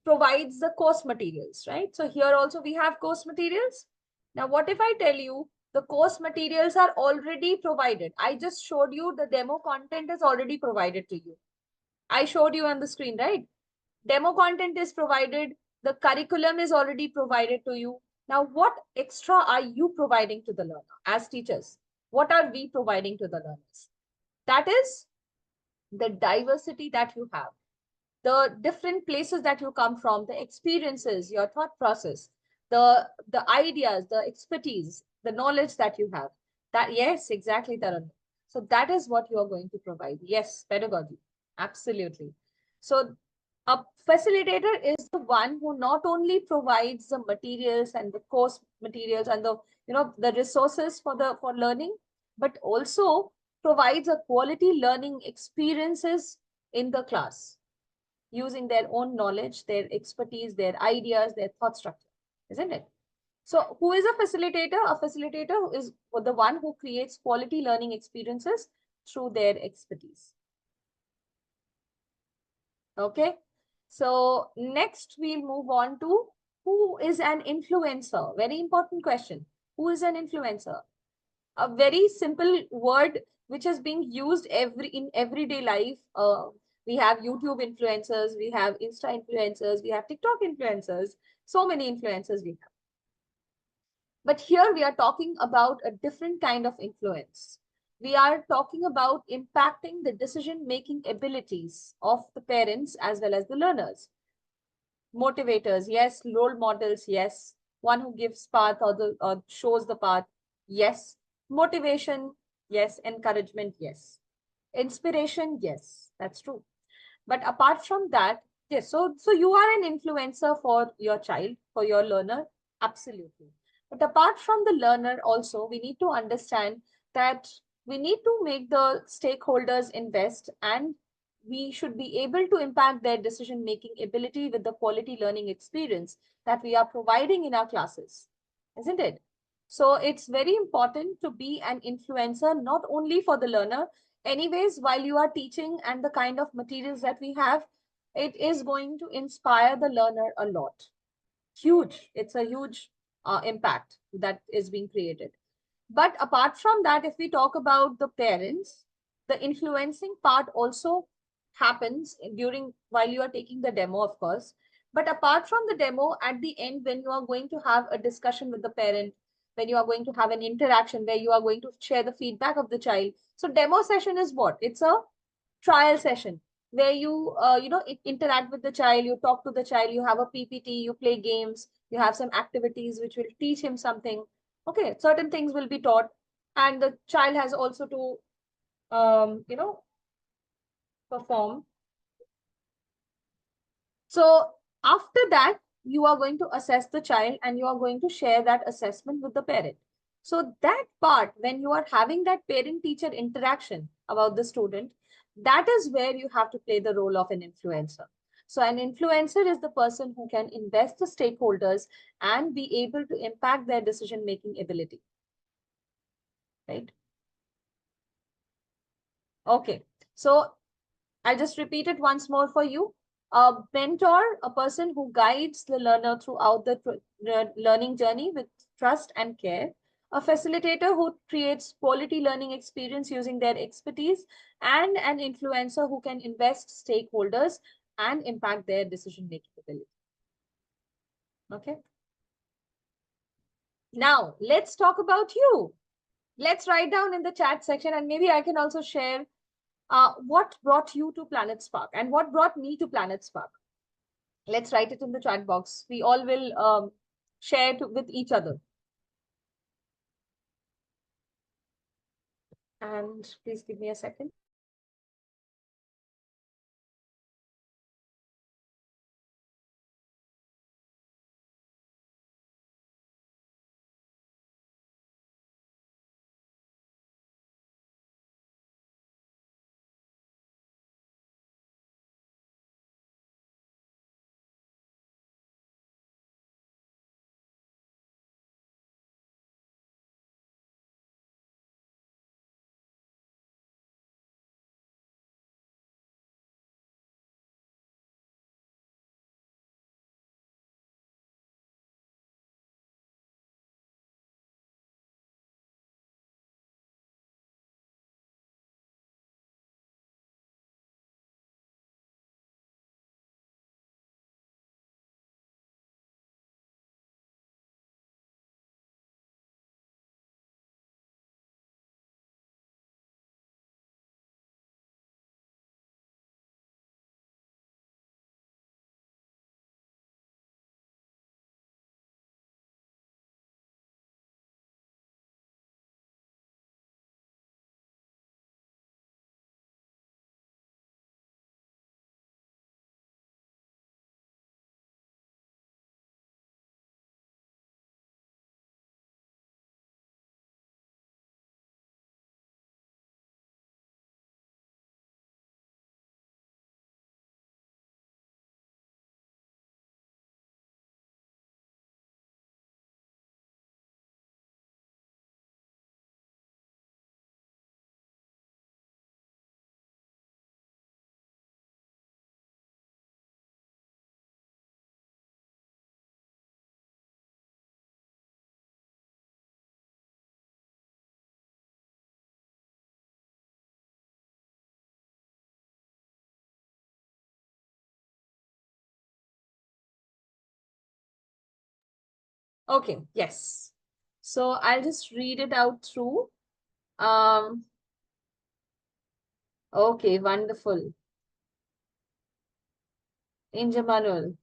provides the course materials, right? So here also we have course materials. Now, what if I tell you the course materials are already provided? I just showed you the demo content is already provided to you. I showed you on the screen, right? Demo content is provided. The curriculum is already provided to you. Now, what extra are you providing to the learner as teachers? What are we providing to the learners? That is the diversity that you have, the different places that you come from, the experiences, your thought process, the ideas, the expertise, the knowledge that you have. That, yes, exactly, Taran. So that is what you are going to provide. Yes, pedagogy. Absolutely. So a facilitator is the one who not only provides the materials and the course materials and the the resources for learning, but also provides a quality learning experiences in the class, using their own knowledge, their expertise, their ideas, their thought structure, isn't it? So who is a facilitator? A facilitator is the one who creates quality learning experiences through their expertise. Okay. So next we'll move on to who is an influencer? Very important question. Who is an influencer? A very simple word which is being used in everyday life. We have YouTube influencers, we have Insta influencers, we have TikTok influencers, so many influencers we have. But here we are talking about a different kind of influence. We are talking about impacting the decision-making abilities of the parents as well as the learners. Motivators, yes. Role models, yes. One who gives path or shows the path, yes. Motivation, yes. Encouragement, yes. Inspiration, yes. That's true. But apart from that, yes, so you are an influencer for your child, for your learner, absolutely. But apart from the learner also, we need to understand that we need to make the stakeholders invest, and we should be able to impact their decision-making ability with the quality learning experience that we are providing in our classes, isn't it? So it's very important to be an influencer, not only for the learner. Anyways, while you are teaching and the kind of materials that we have, it is going to inspire the learner a lot. Huge. It's a huge impact that is being created. But apart from that, if we talk about the parents, the influencing part also happens while you are taking the demo, of course. But apart from the demo, at the end, when you are going to have a discussion with the parent, when you are going to have an interaction where you are going to share the feedback of the child. So demo session is what? It's a trial session where you interact with the child, you talk to the child, you have a PPT, you play games, you have some activities which will teach him something. Okay, certain things will be taught, and the child has also to perform. So after that, you are going to assess the child and you are going to share that assessment with the parent. So that part, when you are having that parent-teacher interaction about the student, that is where you have to play the role of an influencer. So an influencer is the person who can invest the stakeholders and be able to impact their decision-making ability. Right? Okay. So I'll just repeat it once more for you. A mentor, a person who guides the learner throughout the learning journey with trust and care. A facilitator who creates quality learning experience using their expertise, and an influencer who can invest stakeholders and impact their decision-making ability. Okay. Now, let's talk about you. Let's write down in the chat section, and maybe I can also share what brought you to Planet Spark and what brought me to Planet Spark. Let's write it in the chat box. We all will share with each other. And please give me a second. Okay, yes. So I'll just read it out through. Okay, wonderful. Angel Manuel.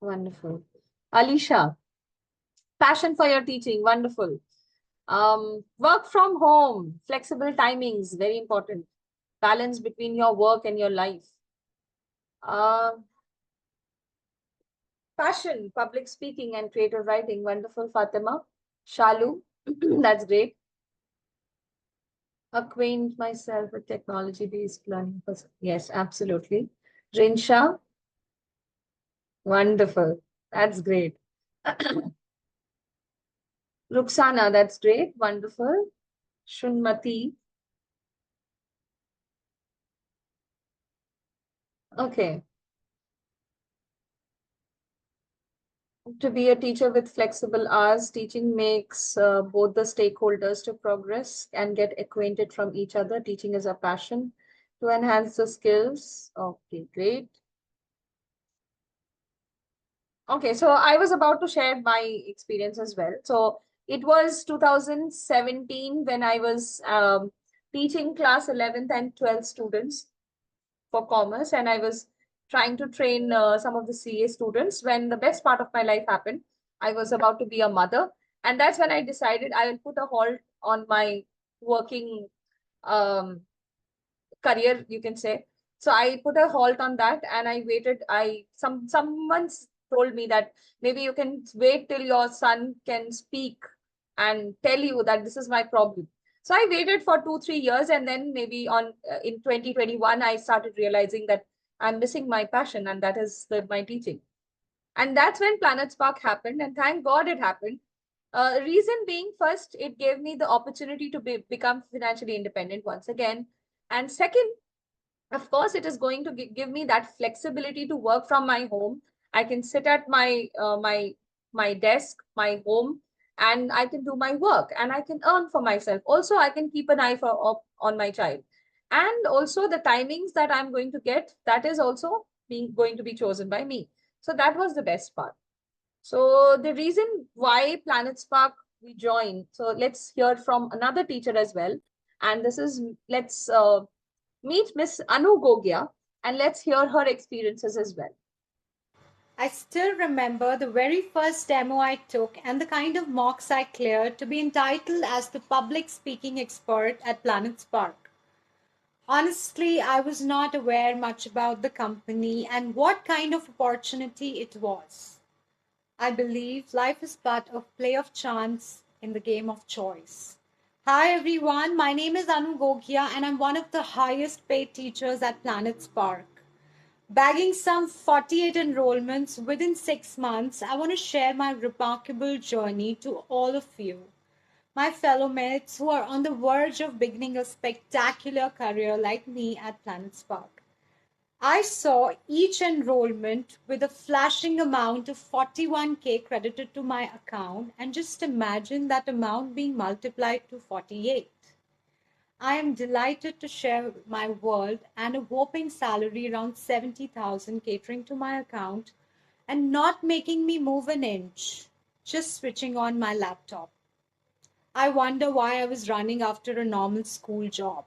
Wonderful. Alicia, passion for your teaching, wonderful. Work from home, flexible timings, very important. Balance between your work and your life. Passion, public speaking and creative writing, wonderful, Fatima. Shalu, that's great. Acquaint myself with technology-based learning. Yes, absolutely. Rinsha, wonderful. That's great. Ruxana, that's great. Wonderful. Shunmati. Okay. To be a teacher with flexible hours, teaching makes both the stakeholders to progress and get acquainted from each other. Teaching is a passion to enhance the skills. Okay, great. Okay, so I was about to share my experience as well. So it was 2017 when I was teaching class 11th and 12th students for commerce, and I was trying to train some of the CA students when the best part of my life happened. I was about to be a mother, and that's when I decided I will put a halt on my working um, career, you can say. So I put a halt on that and I waited. Someone told me that maybe you can wait till your son can speak and tell you that this is my problem. So I waited for 2-3 years, and then maybe on in 2021 I started realizing that I'm missing my passion, and that is my teaching. And that's when Planet Spark happened, and thank God it happened. Reason being, first, it gave me the opportunity to become financially independent once again. And second, of course, it is going to give me that flexibility to work from my home. I can sit at my desk, my home, and I can do my work and I can earn for myself. Also, I can keep an eye on my child. And also the timings that I'm going to get, that is also going to be chosen by me. So that was the best part. So the reason why Planet Spark we joined. So let's hear from another teacher as well. And this is, let's meet Miss Anu Gogia, and let's hear her experiences as well. I still remember the very first demo I took and the kind of mocks I cleared to be entitled as the public speaking expert at Planet Spark. Honestly, I was not aware much about the company and what kind of opportunity it was. I believe life is but a play of chance in the game of choice. Hi everyone, my name is Anu Gogia and I'm one of the highest paid teachers at Planet Spark. Bagging some 48 enrollments within 6 months, I want to share my remarkable journey to all of you, my fellow mates who are on the verge of beginning a spectacular career like me at Planet Spark. I saw each enrollment with a flashing amount of 41K credited to my account, and just imagine that amount being multiplied to 48. I am delighted to share my world and a whopping salary around 70,000 catering to my account and not making me move an inch, just switching on my laptop. I wonder why I was running after a normal school job.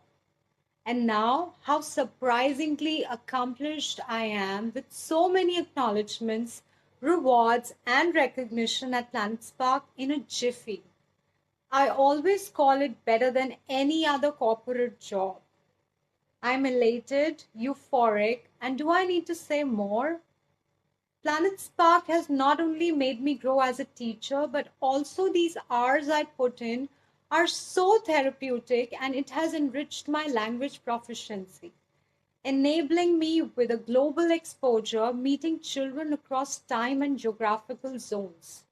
And now, how surprisingly accomplished I am with so many acknowledgements, rewards, and recognition at Planet Spark in a jiffy. I always call it better than any other corporate job. I'm elated, euphoric, and do I need to say more? Planet Spark has not only made me grow as a teacher, but also these hours I put in are so therapeutic, and it has enriched my language proficiency, enabling me with a global exposure, meeting children across time and geographical zones.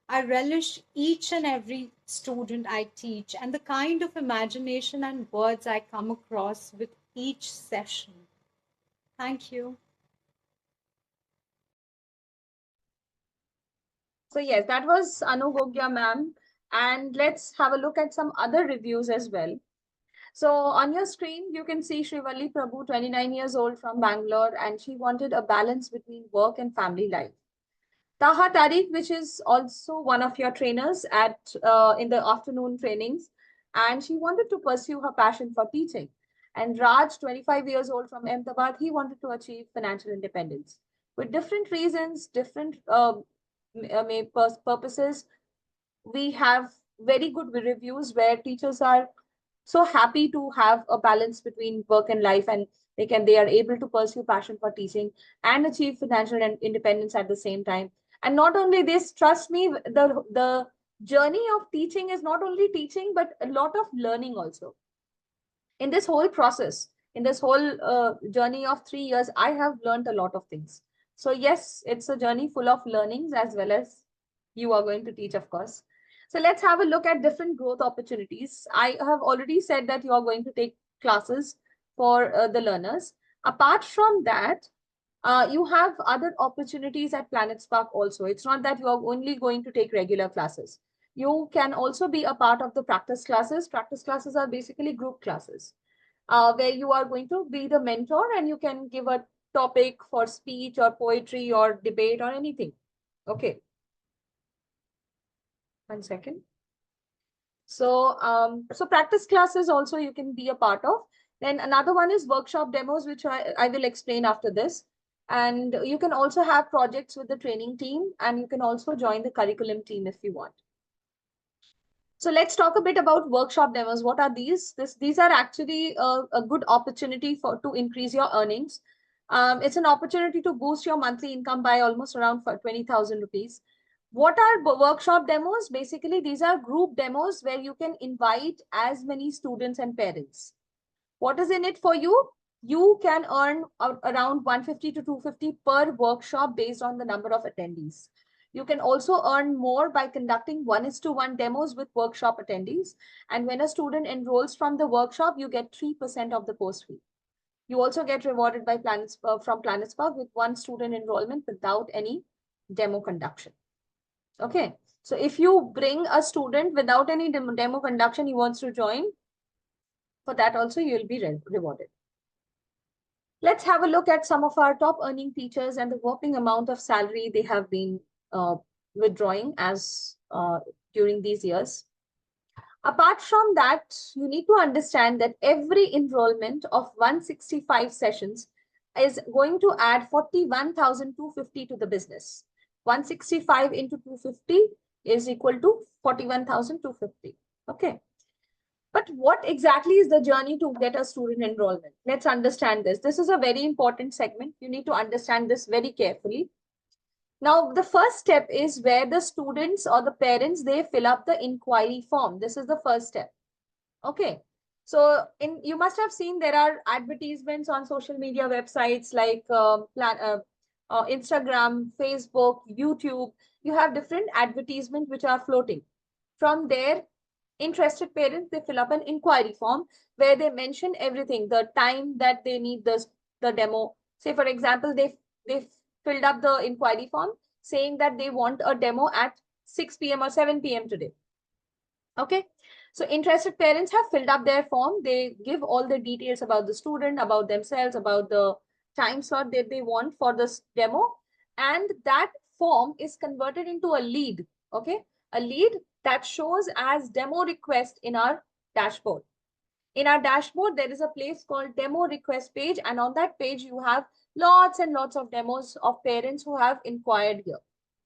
I relish each and every student I teach and the kind of imagination and words I come across with each session. Thank you. So yes, that was Anu Gogia ma'am. And let's have a look at some other reviews as well. So on your screen, you can see Srivalli Prabhu, 29 years old from Bangalore, and she wanted a balance between work and family life. Taha Tariq, which is also one of your trainers at in the afternoon trainings, and she wanted to pursue her passion for teaching. And Raj, 25 years old from Ahmedabad, he wanted to achieve financial independence. With different reasons, different purposes, we have very good reviews where teachers are so happy to have a balance between work and life, and they are able to pursue passion for teaching and achieve financial independence at the same time. And not only this, trust me, the journey of teaching is not only teaching but a lot of learning also. In this whole process, in this whole journey of 3 years, I have learned a lot of things. So yes, it's a journey full of learnings, as well as you are going to teach, of course. So let's have a look at different growth opportunities. I have already said that you are going to take classes for the learners. Apart from that, you have other opportunities at Planet Spark also. It's not that you are only going to take regular classes. You can also be a part of the practice classes. Practice classes are basically group classes where you are going to be the mentor, and you can give a topic for speech or poetry or debate or anything. Okay. 1 second. So, so practice classes also you can be a part of. Then another one is workshop demos, which I will explain after this. And you can also have projects with the training team, and you can also join the curriculum team if you want. So let's talk a bit about workshop demos. What are these? These are actually a good opportunity to increase your earnings. It's an opportunity to boost your monthly income by almost around 20,000 rupees. What are workshop demos? Basically, these are group demos where you can invite as many students and parents. What is in it for you? You can earn around 150 to 250 per workshop based on the number of attendees. You can also earn more by conducting 1:1 demos with workshop attendees. And when a student enrolls from the workshop, you get 3% of the course fee. You also get rewarded by from Planet Spark with 1 student enrollment without any demo conduction. Okay, so if you bring a student without any demo conduction, he wants to join, for that also you will be rewarded. Let's have a look at some of our top earning teachers and the whopping amount of salary they have been withdrawing as during these years. Apart from that, you need to understand that every enrollment of 165 sessions is going to add 41,250 to the business. 165 into 250 is equal to 41,250. Okay. But what exactly is the journey to get a student enrollment? Let's understand this. This is a very important segment. You need to understand this very carefully. Now, the first step is where the students or the parents, they fill up the inquiry form. This is the first step. Okay. So you must have seen there are advertisements on social media websites like Instagram, Facebook, YouTube. You have different advertisements which are floating. From there, interested parents, they fill up an inquiry form where they mention everything, the time that they need the demo. Say, for example, they filled up the inquiry form saying that they want a demo at 6 p.m. or 7 p.m. today. Okay. So interested parents have filled up their form. They give all the details about the student, about themselves, about the time slot that they want for this demo. And that form is converted into a lead. Okay. A lead that shows as demo request in our dashboard. In our dashboard, there is a place called demo request page. And on that page, you have lots and lots of demos of parents who have inquired here.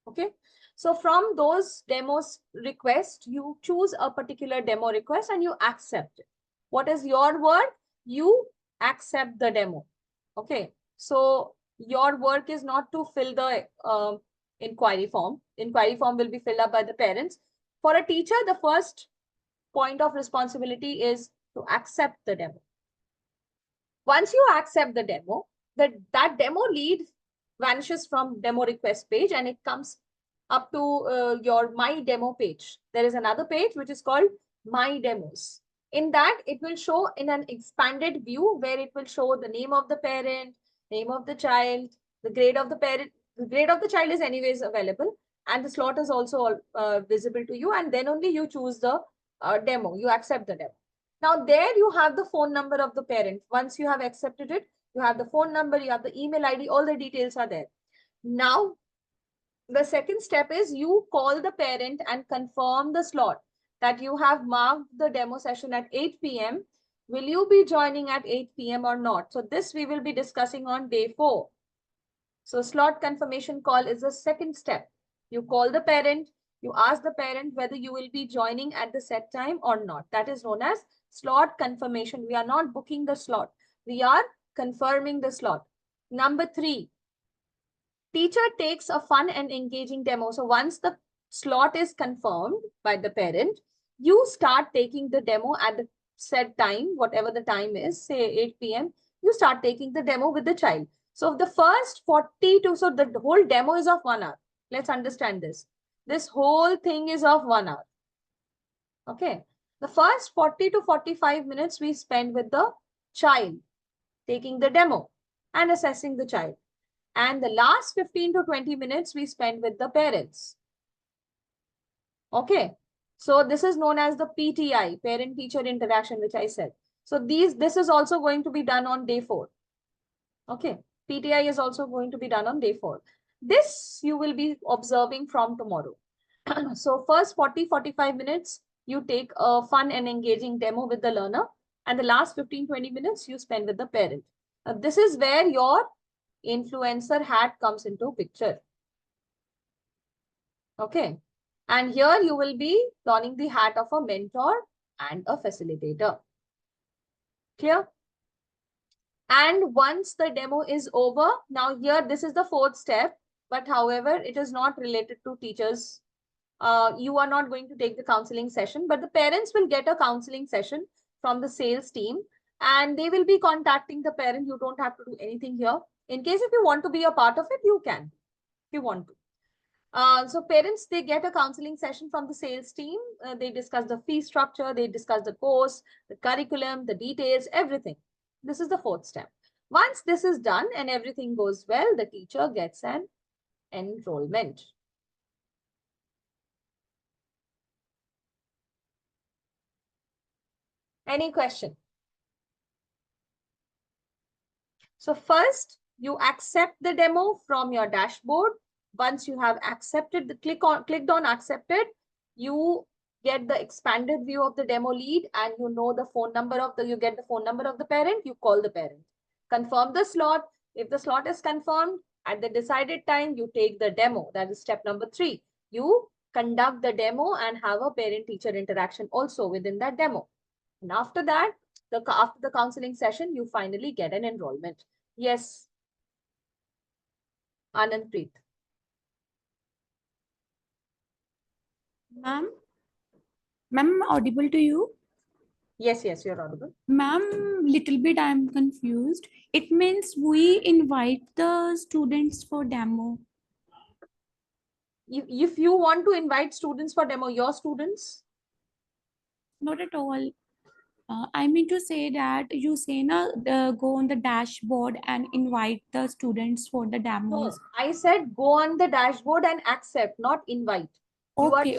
Okay. So from those demos request, you choose a particular demo request and you accept it. What is your word? You accept the demo. Okay. So your work is not to fill the inquiry form. Inquiry form will be filled up by the parents. For a teacher, the first point of responsibility is to accept the demo. Once you accept the demo, that demo lead vanishes from demo request page and it comes up to your My Demo page. There is another page which is called My Demos. In that, it will show in an expanded view where it will show the name of the parent, name of the child, the grade of the parent. The grade of the child is anyways available and the slot is also visible to you, and then only you choose the demo. You accept the demo. Now there you have the phone number of the parent. Once you have accepted it, you have the phone number, you have the email ID, all the details are there. Now, the second step is you call the parent and confirm the slot that you have marked the demo session at 8 p.m. Will you be joining at 8 p.m. or not? So this we will be discussing on day 4. So slot confirmation call is the second step. You call the parent, you ask the parent whether you will be joining at the set time or not. That is known as slot confirmation. We are not booking the slot. We are confirming the slot. Number 3, teacher takes a fun and engaging demo. So once the slot is confirmed by the parent, you start taking the demo at the set time, whatever the time is, say 8 p.m. You start taking the demo with the child. So the first 42, so the whole demo is of 1 hour. Let's understand this. This whole thing is of 1 hour. Okay. The first 40 to 45 minutes we spend with the child, taking the demo and assessing the child. And the last 15 to 20 minutes we spend with the parents. Okay. So this is known as the PTI, parent-teacher interaction, which I said. So this is also going to be done on day 4. Okay. PTI is also going to be done on day 4. This you will be observing from tomorrow. So first 40-45 minutes, you take a fun and engaging demo with the learner. And the last 15-20 minutes you spend with the parent. This is where your influencer hat comes into picture. Okay. And here you will be donning the hat of a mentor and a facilitator. Clear? And once the demo is over, now here this is the 4th step, but however, it is not related to teachers. You are not going to take the counseling session, but the parents will get a counseling session from the sales team and they will be contacting the parent. You don't have to do anything here. In case if you want to be a part of it, you can, if you want to. So parents, they get a counseling session from the sales team. They discuss the fee structure, they discuss the course, the curriculum, the details, everything. This is the 4th step. Once this is done and everything goes well, the teacher gets an enrollment. Any question? So first, you accept the demo from your dashboard. Once you have accepted, clicked on accepted, you get the expanded view of the demo lead and you know the phone number of you get the phone number of the parent, you call the parent. Confirm the slot. If the slot is confirmed, at the decided time, you take the demo. That is step number 3. You conduct the demo and have a parent-teacher interaction also within that demo. And after that, after the counseling session, you finally get an enrollment. Yes. Anandpreet. Ma'am, I'm audible to you? Yes, you're audible. Ma'am, little bit I'm confused. It means we invite the students for demo. If you want to invite students for demo, your students? Not at all. I mean to say that you say go on the dashboard and invite the students for the demos. No, I said go on the dashboard and accept, not invite. Okay.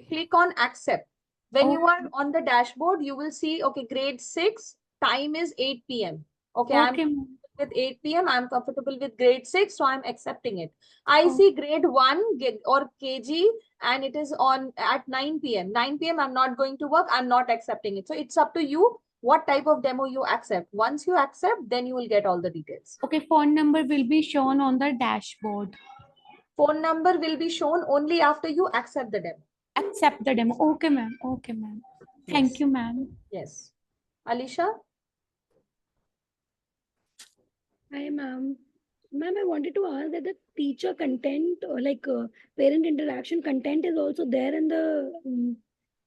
Click on accept. When you are on the dashboard, you will see, okay, grade 6, time is 8 p.m. Okay, I'm with 8 p.m. I'm comfortable with grade 6, so I'm accepting it. I see grade 1 or KG and it is on at 9 p.m. 9 p.m. I'm not going to work. I'm not accepting it. So it's up to you what type of demo you accept. Once you accept, then you will get all the details. Okay, phone number will be shown on the dashboard. Phone number will be shown only after you accept the demo. Accept the demo. Okay, ma'am. Okay, ma'am. Thank you, ma'am. Yes. Alisha? Hi, ma'am. Ma'am, I wanted to ask that the teacher content or parent interaction content is also there in the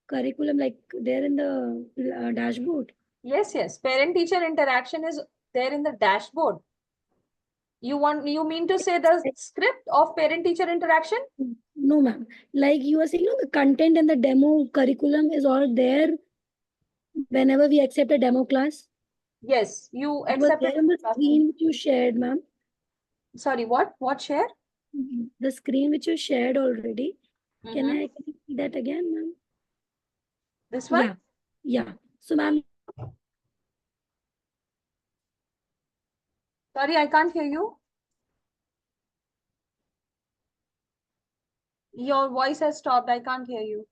curriculum, like there in the dashboard. Yes. Parent-teacher interaction is there in the dashboard. You mean to say the script of parent-teacher interaction? No, ma'am. Like you are saying, the content and the demo curriculum is all there whenever we accept a demo class. Yes, you accept it on the screen which you shared, ma'am. Sorry, what? What share? The screen which you shared already. Can I see that again, ma'am? This one? Yeah. So, ma'am, Sorry, I can't hear you. Your voice has stopped. I can't hear you.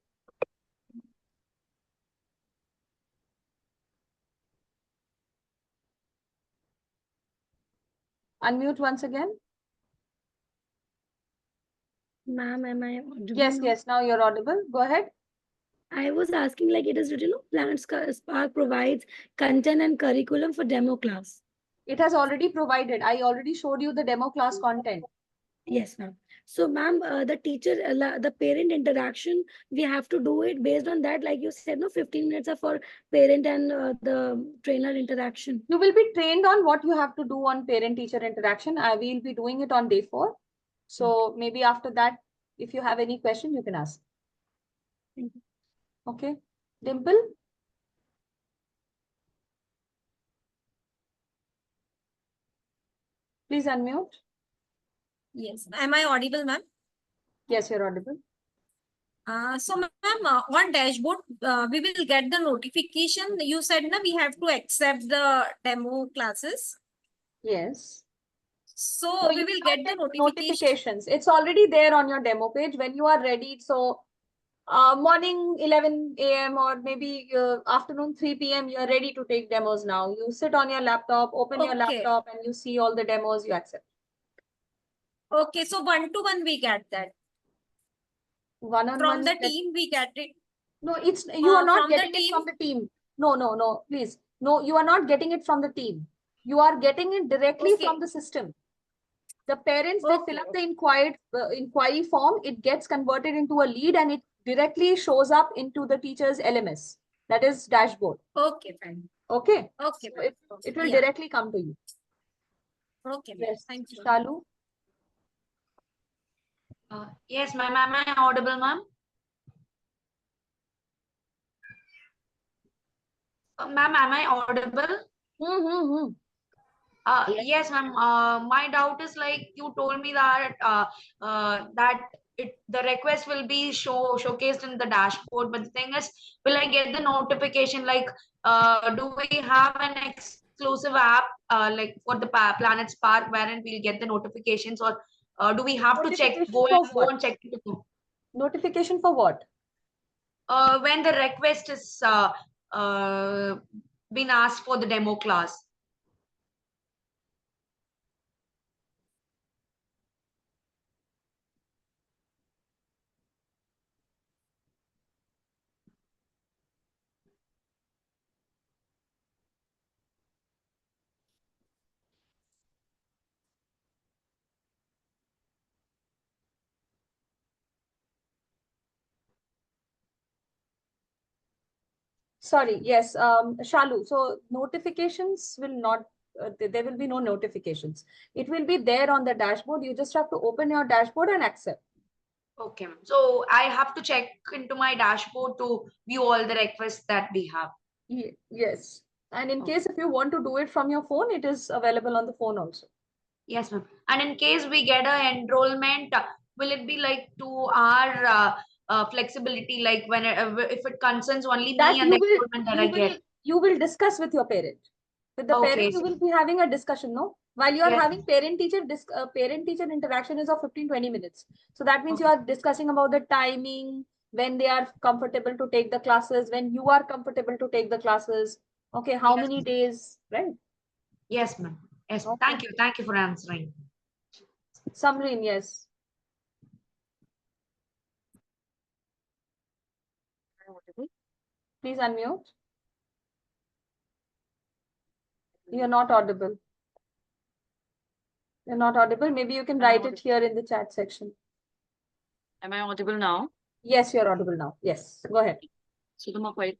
Unmute once again. Ma'am, am I audible Yes, now? yes. Now you're audible. Go ahead. I was asking, like, it is written, Planet Spark provides content and curriculum for demo class. It has already provided. I already showed you the demo class content. Yes, ma'am. So, ma'am, the teacher, the parent interaction, we have to do it based on that. Like you said, no, 15 minutes are for parent and the trainer interaction. You will be trained on what you have to do on parent-teacher interaction. I will be doing it on day 4. So maybe after that, if you have any question, you can ask. Thank you. Okay. Dimple? Please unmute. Yes. Am I audible, ma'am? Yes, you're audible. So, ma'am, on dashboard, we will get the notification. You said na we have to accept the demo classes. Yes. So No, we you will will get not the notifications. It's already there on your demo page when you are ready. So morning 11 a.m. or maybe afternoon 3 p.m. you are ready to take demos now. You sit on your laptop, open your Okay. laptop, and you see all the demos you accept. Okay, so 1-to-1 we get that. One-on-one. From the team we get it. No, it's you are not from the getting it team? from the team. No, please. No, you are not getting it from the team. You are getting it directly Okay. from the system. The parents, they fill up the inquiry form, it gets converted into a lead and it directly shows up into the teacher's LMS. That is dashboard. Okay, fine. Okay. Okay, So it will Yeah. directly come to you. Okay, ma'am. Yes. Thank you. Shalu? Yes, ma'am. Am I audible, ma'am? Ma'am, am I audible? Yes, ma'am. My doubt is like you told me that the request will be showcased in the dashboard, but the thing is, will I get the notification? Like, do we have an exclusive app like for the Planet Spark wherein we'll get the notifications, or do we have to Notification for go what? and check it? Notification for what? When the request is been asked for the demo class. Sorry, yes, Shalu. So notifications will not, there will be no notifications. It will be there on the dashboard. You just have to open your dashboard and accept. Okay, ma'am. So I have to check into my dashboard to view all the requests that we have. Yes. And in case if you want to do it from your phone, it is available on the phone also. Yes, ma'am. And in case we get a enrollment, will it be like to our flexibility, like when if it concerns only That me and you the will, enrollment that I get? you will discuss with your parent. With the Okay. parent, you will be having a discussion, no? While you are Yes. having parent-teacher interaction is of 15-20 minutes. So that means you are discussing about the timing, when they are comfortable to take the classes, when you are comfortable to take the classes. Okay, how many days, right? Yes, ma'am. Yes, Okay. thank you. Thank you for answering. Samreen, yes. Please unmute. You're not audible. You're not audible. Maybe you can write it here in the chat section. Am I audible now? Yes, you're audible now. Yes, go ahead. So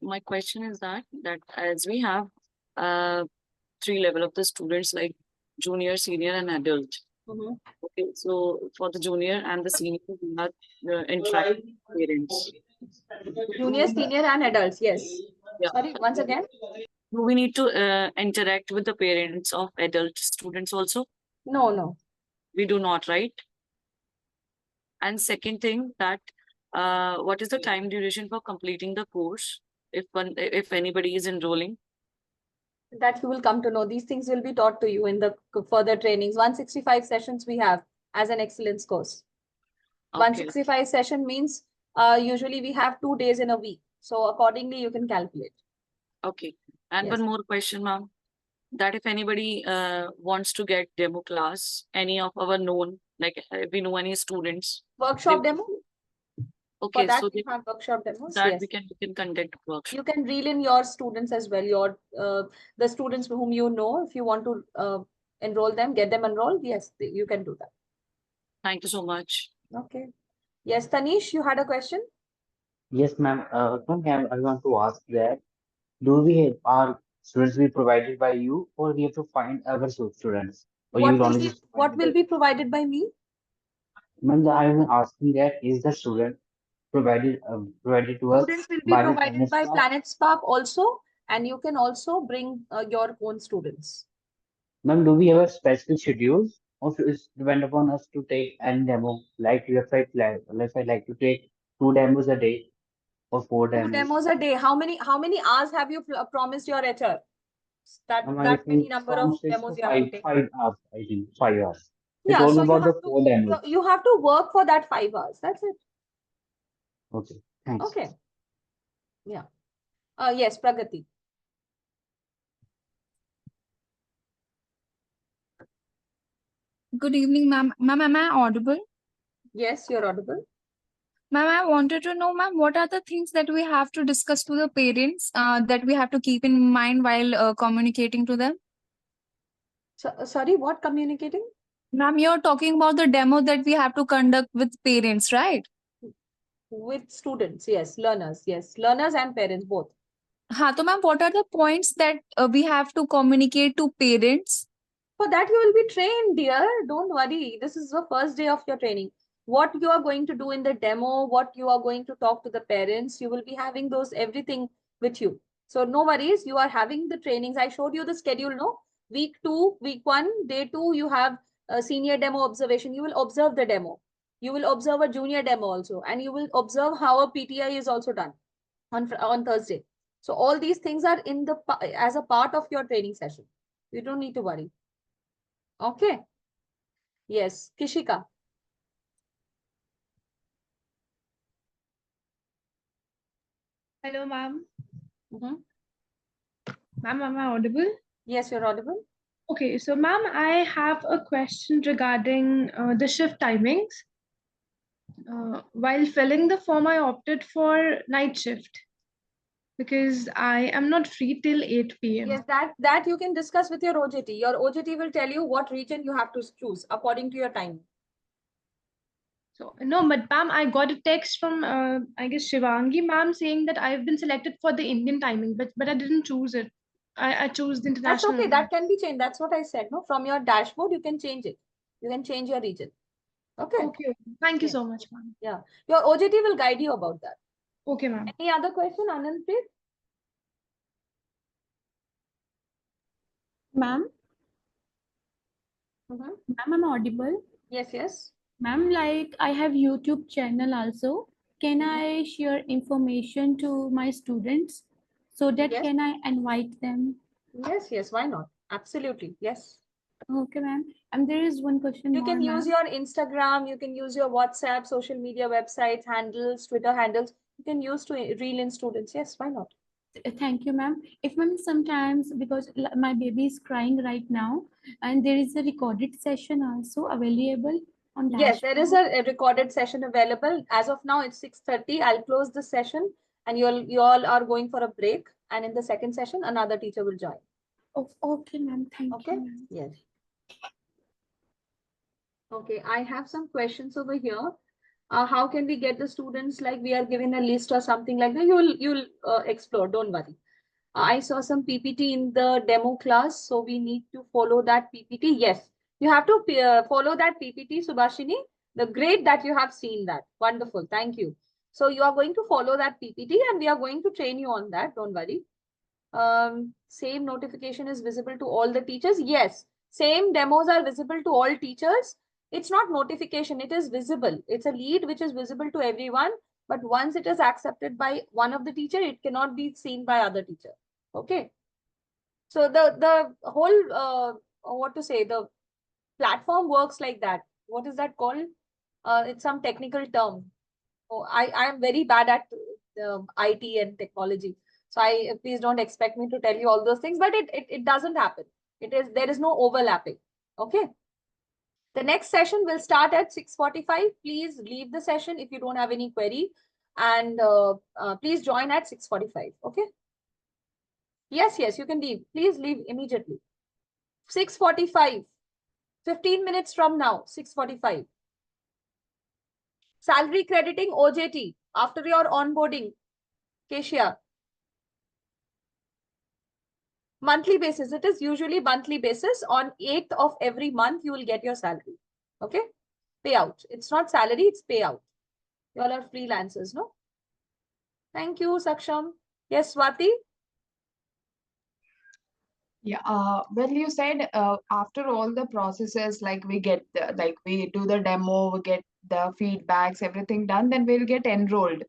my question is that as we have 3 level of the students like junior, senior, and adult. Okay, so for the junior and the senior, we have interact with parents. Junior, senior, and adults. Yes. Yeah. Sorry, once again. Do we need to interact with the parents of adult students also? No. We do not, right? And second thing that what is the time duration for completing the course if anybody is enrolling? That you will come to know. These things will be taught to you in the further trainings. 165 sessions we have as an excellence course. 165 session means usually we have 2 days in a week. So accordingly, you can calculate. Okay. And Yes. one more question, ma'am. That if anybody wants to get demo class, any of our known, like if we know any students. Workshop demo? Okay, For that, so we have workshop demos. that Yes. we can conduct workshop. You can reel in your students as well, your the students whom you know. If you want to enroll them, get them enrolled, yes, you can do that. Thank you so much. Okay. Yes, Tanish, you had a question? Yes, ma'am. Ma'am, I want to ask that do we have our students be provided by you, or we have to find our students, or you will only just What will be provided by me? Ma'am, I am asking that is the student provided to us Students will be by the provided by Planet Planet Spark also, and you can also bring your own students. Ma'am, do we have a specific schedule, or is depend upon us to take any demo? Like if I like to take 2 demos a day or 4 2 demos. demos a day. How many hours have you promised your HR? That Ma'am, I many think number from of 6 demos to you have to 5, take. 5 hours, I think 5 hours. They Yeah, told so me you about the have 4 demos. you have to work for that 5 hours. That's it. Okay, thanks. Okay. Yeah. Yes, Pragati. Good evening, ma'am. Ma'am, am I audible? Yes, you're audible. Ma'am, I wanted to know, ma'am, what are the things that we have to discuss to the parents that we have to keep in mind while communicating to them? So, sorry, what communicating? Ma'am, you're talking about the demo that we have to conduct with parents, right? With students, yes. Learners, yes. Learners and parents, both. So ma'am, what are the points that we have to communicate to parents? For that, you will be trained, dear. Don't worry. This is the first day of your training. What you are going to do in the demo, what you are going to talk to the parents, you will be having those everything with you. So no worries. You are having the trainings. I showed you the schedule, no? Week 2, week 1, day 2, you have a senior demo observation. You will observe the demo. You will observe a junior demo also. And you will observe how a PTI is also done on Thursday. So all these things are in the as a part of your training session. You don't need to worry. Okay. Yes, Kishika. Hello, ma'am. Ma'am, am I audible? Yes, you're audible. Okay, so ma'am, I have a question regarding the shift timings. While filling the form, I opted for night shift because I am not free till 8 p.m. Yes, that you can discuss with your OJT. Your OJT will tell you what region you have to choose according to your time. So no, but ma'am, I got a text from I guess Shivangi ma'am saying that I've been selected for the Indian timing, but I didn't choose it. I chose the That's international. okay. That can be changed. That's what I said. No, from your dashboard, you can change it. You can change your region. Okay. Okay. Thank you so much, ma'am. Yeah. Your OJT will guide you about that. Okay, ma'am. Any other question, Anandpreet? Ma'am? Ma'am, I'm audible? Yes, yes. Ma'am, like I have YouTube channel also. Can I share information to my students so that Yes. can I invite them? Yes, yes. Why not? Absolutely. Yes. Okay, ma'am. And there is one question You more, can use ma'am. your Instagram, you can use your WhatsApp, social media websites, handles, Twitter handles. You can use to reel in students. Yes, why not? Thank you, ma'am. If ma'am sometimes because my baby is crying right now and there is a recorded session also available on Yes, there is dashboard. a recorded session available. As of now, it's 6:30. I'll close the session and you all are going for a break. And in the second session, another teacher will join. Oh, okay, ma'am. Thank Okay. you, ma'am. Yes. Okay, I have some questions over here. How can we get the students, like we are given a list or something like that? You'll explore, don't worry. I saw some PPT in the demo class, so we need to follow that PPT. Yes, you have to follow that PPT, Subhashini. The great that you have seen that. Wonderful, thank you. So you are going to follow that PPT and we are going to train you on that, don't worry. Same notification is visible to all the teachers. Yes, same demos are visible to all teachers. It's not notification, it is visible. It's a lead which is visible to everyone. But once it is accepted by one of the teacher, it cannot be seen by other teacher. Okay. So the whole what to say, the platform works like that. What is that called? It's some technical term. Oh, I am very bad at IT and technology. So please don't expect me to tell you all those things, but it doesn't happen. There is no overlapping. Okay. The next session will start at 6:45. Please leave the session if you don't have any query, and please join at 6:45. Okay. Yes, you can leave. Please leave immediately. 6:45. 15 minutes from now, 6:45. Salary crediting OJT after your onboarding, Kesia. Monthly basis. It is usually monthly basis. On 8th of every month, you will get your salary. Okay? Payout. It's not salary, it's payout. You all are freelancers, no? Thank you, Saksham. Yes, Swati? Yeah, well, you said after all the processes, like we get like we do the demo, we get the feedbacks, everything done, then we'll get enrolled,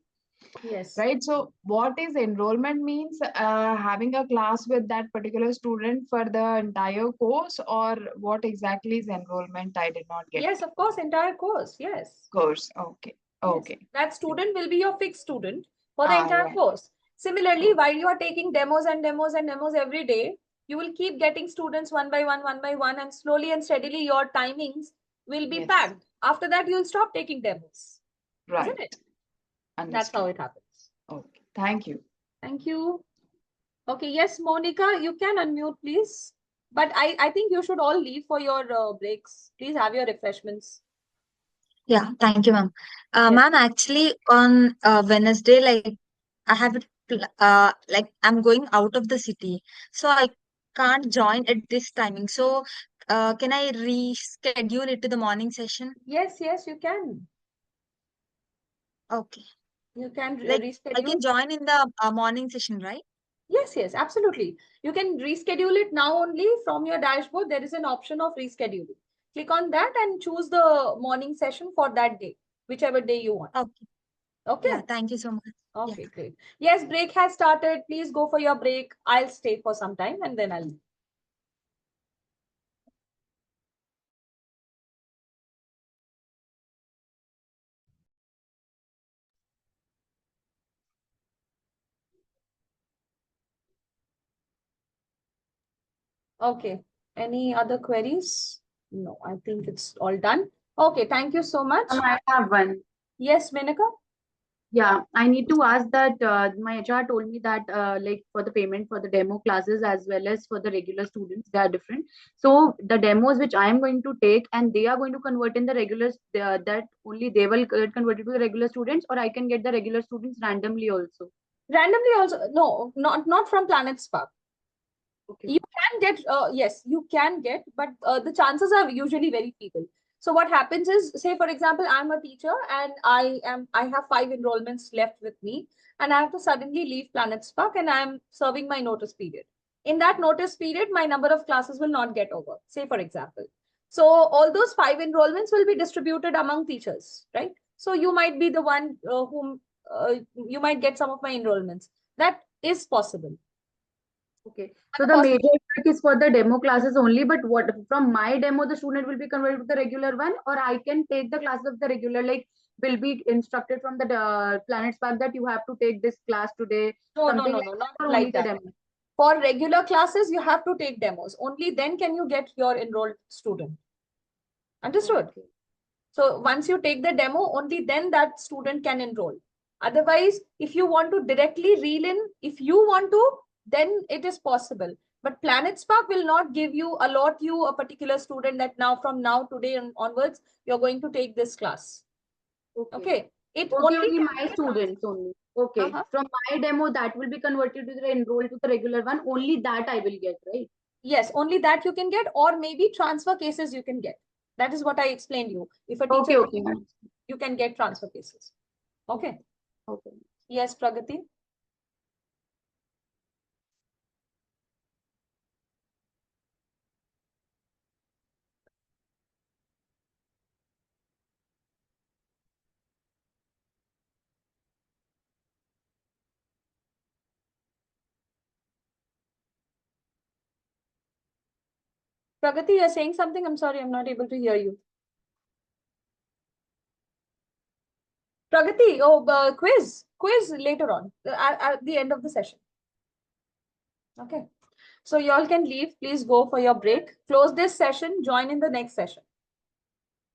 Yes. right? So what is enrollment means? Having a class with that particular student for the entire course, or what exactly is enrollment? I did not get. Yes, of course, entire course. Yes. Course. Okay. Okay. Yes. That student will be your fixed student for the Ah, entire yeah. course. Similarly, while you are taking demos and demos and demos every day, you will keep getting students one by one, and slowly and steadily your timings will be Yes. packed. After that, you will stop taking demos. Right. Isn't it? That's Understood. how it happens. Okay. Thank you. Thank you. Okay, yes, Monica, you can unmute, please. But I think you should all leave for your breaks. Please have your refreshments. Yeah, thank you, ma'am. Yes. Ma'am, actually on Wednesday, like I have it, like I'm going out of the city, so I can't join at this timing. So, can I reschedule it to the morning session? Yes, you can. Okay. You can Like I reschedule. can join in the morning session, right? Yes, absolutely. You can reschedule it now only from your dashboard. There is an option of rescheduling. Click on that and choose the morning session for that day, whichever day you want. Okay. Okay. Yeah, thank you so much. Okay, great. Yes, break has started. Please go for your break. I'll stay for some time and then I'll leave. Okay. Any other queries? No, I think it's all done. Okay, thank you so much. I have one. Yes, Menaka? Yeah, I need to ask that my HR told me that like for the payment for the demo classes as well as for the regular students, they are different. So the demos which I am going to take and they are going to convert in the regulars, that only they will get converted to the regular students, or I can get the regular students randomly also. Randomly also, no, not from Planet Spark. Okay. You can get, yes, you can get, but the chances are usually very feeble. So what happens is, say for example, I'm a teacher and I have 5 enrollments left with me, and I have to suddenly leave Planet Spark and I'm serving my notice period. In that notice period, my number of classes will not get over, say for example. So all those 5 enrollments will be distributed among teachers, right? So you might be the one whom you might get some of my enrollments. That is possible. Okay. So the major work is for the demo classes only, but what from my demo the student will be converted to the regular one, or I can take the classes of the regular, like will be instructed from the Planet Spark that you have to take this class today. No, something not or only like the that. demo? For regular classes, you have to take demos. Only then can you get your enrolled student. Understood? Okay. So once you take the demo, only then that student can enroll. Otherwise, if you want to directly reel in, if you want to, then it is possible. But Planet Spark will not give you, allot you a particular student that now from now today and onwards, you're going to take this class. Okay. It Okay, only only can my be students only. Okay. From my demo, that will be converted to the enrolled to the regular one. Only that I will get, right? Yes, only that you can get, or maybe transfer cases you can get. That is what I explained you. If a teacher, Okay. you can get transfer cases. Okay. Okay. Yes, Pragati. Pragati, you're saying something? I'm sorry, I'm not able to hear you. Pragati, quiz later on at the end of the session. Okay. So y'all can leave. Please go for your break. Close this session. Join in the next session.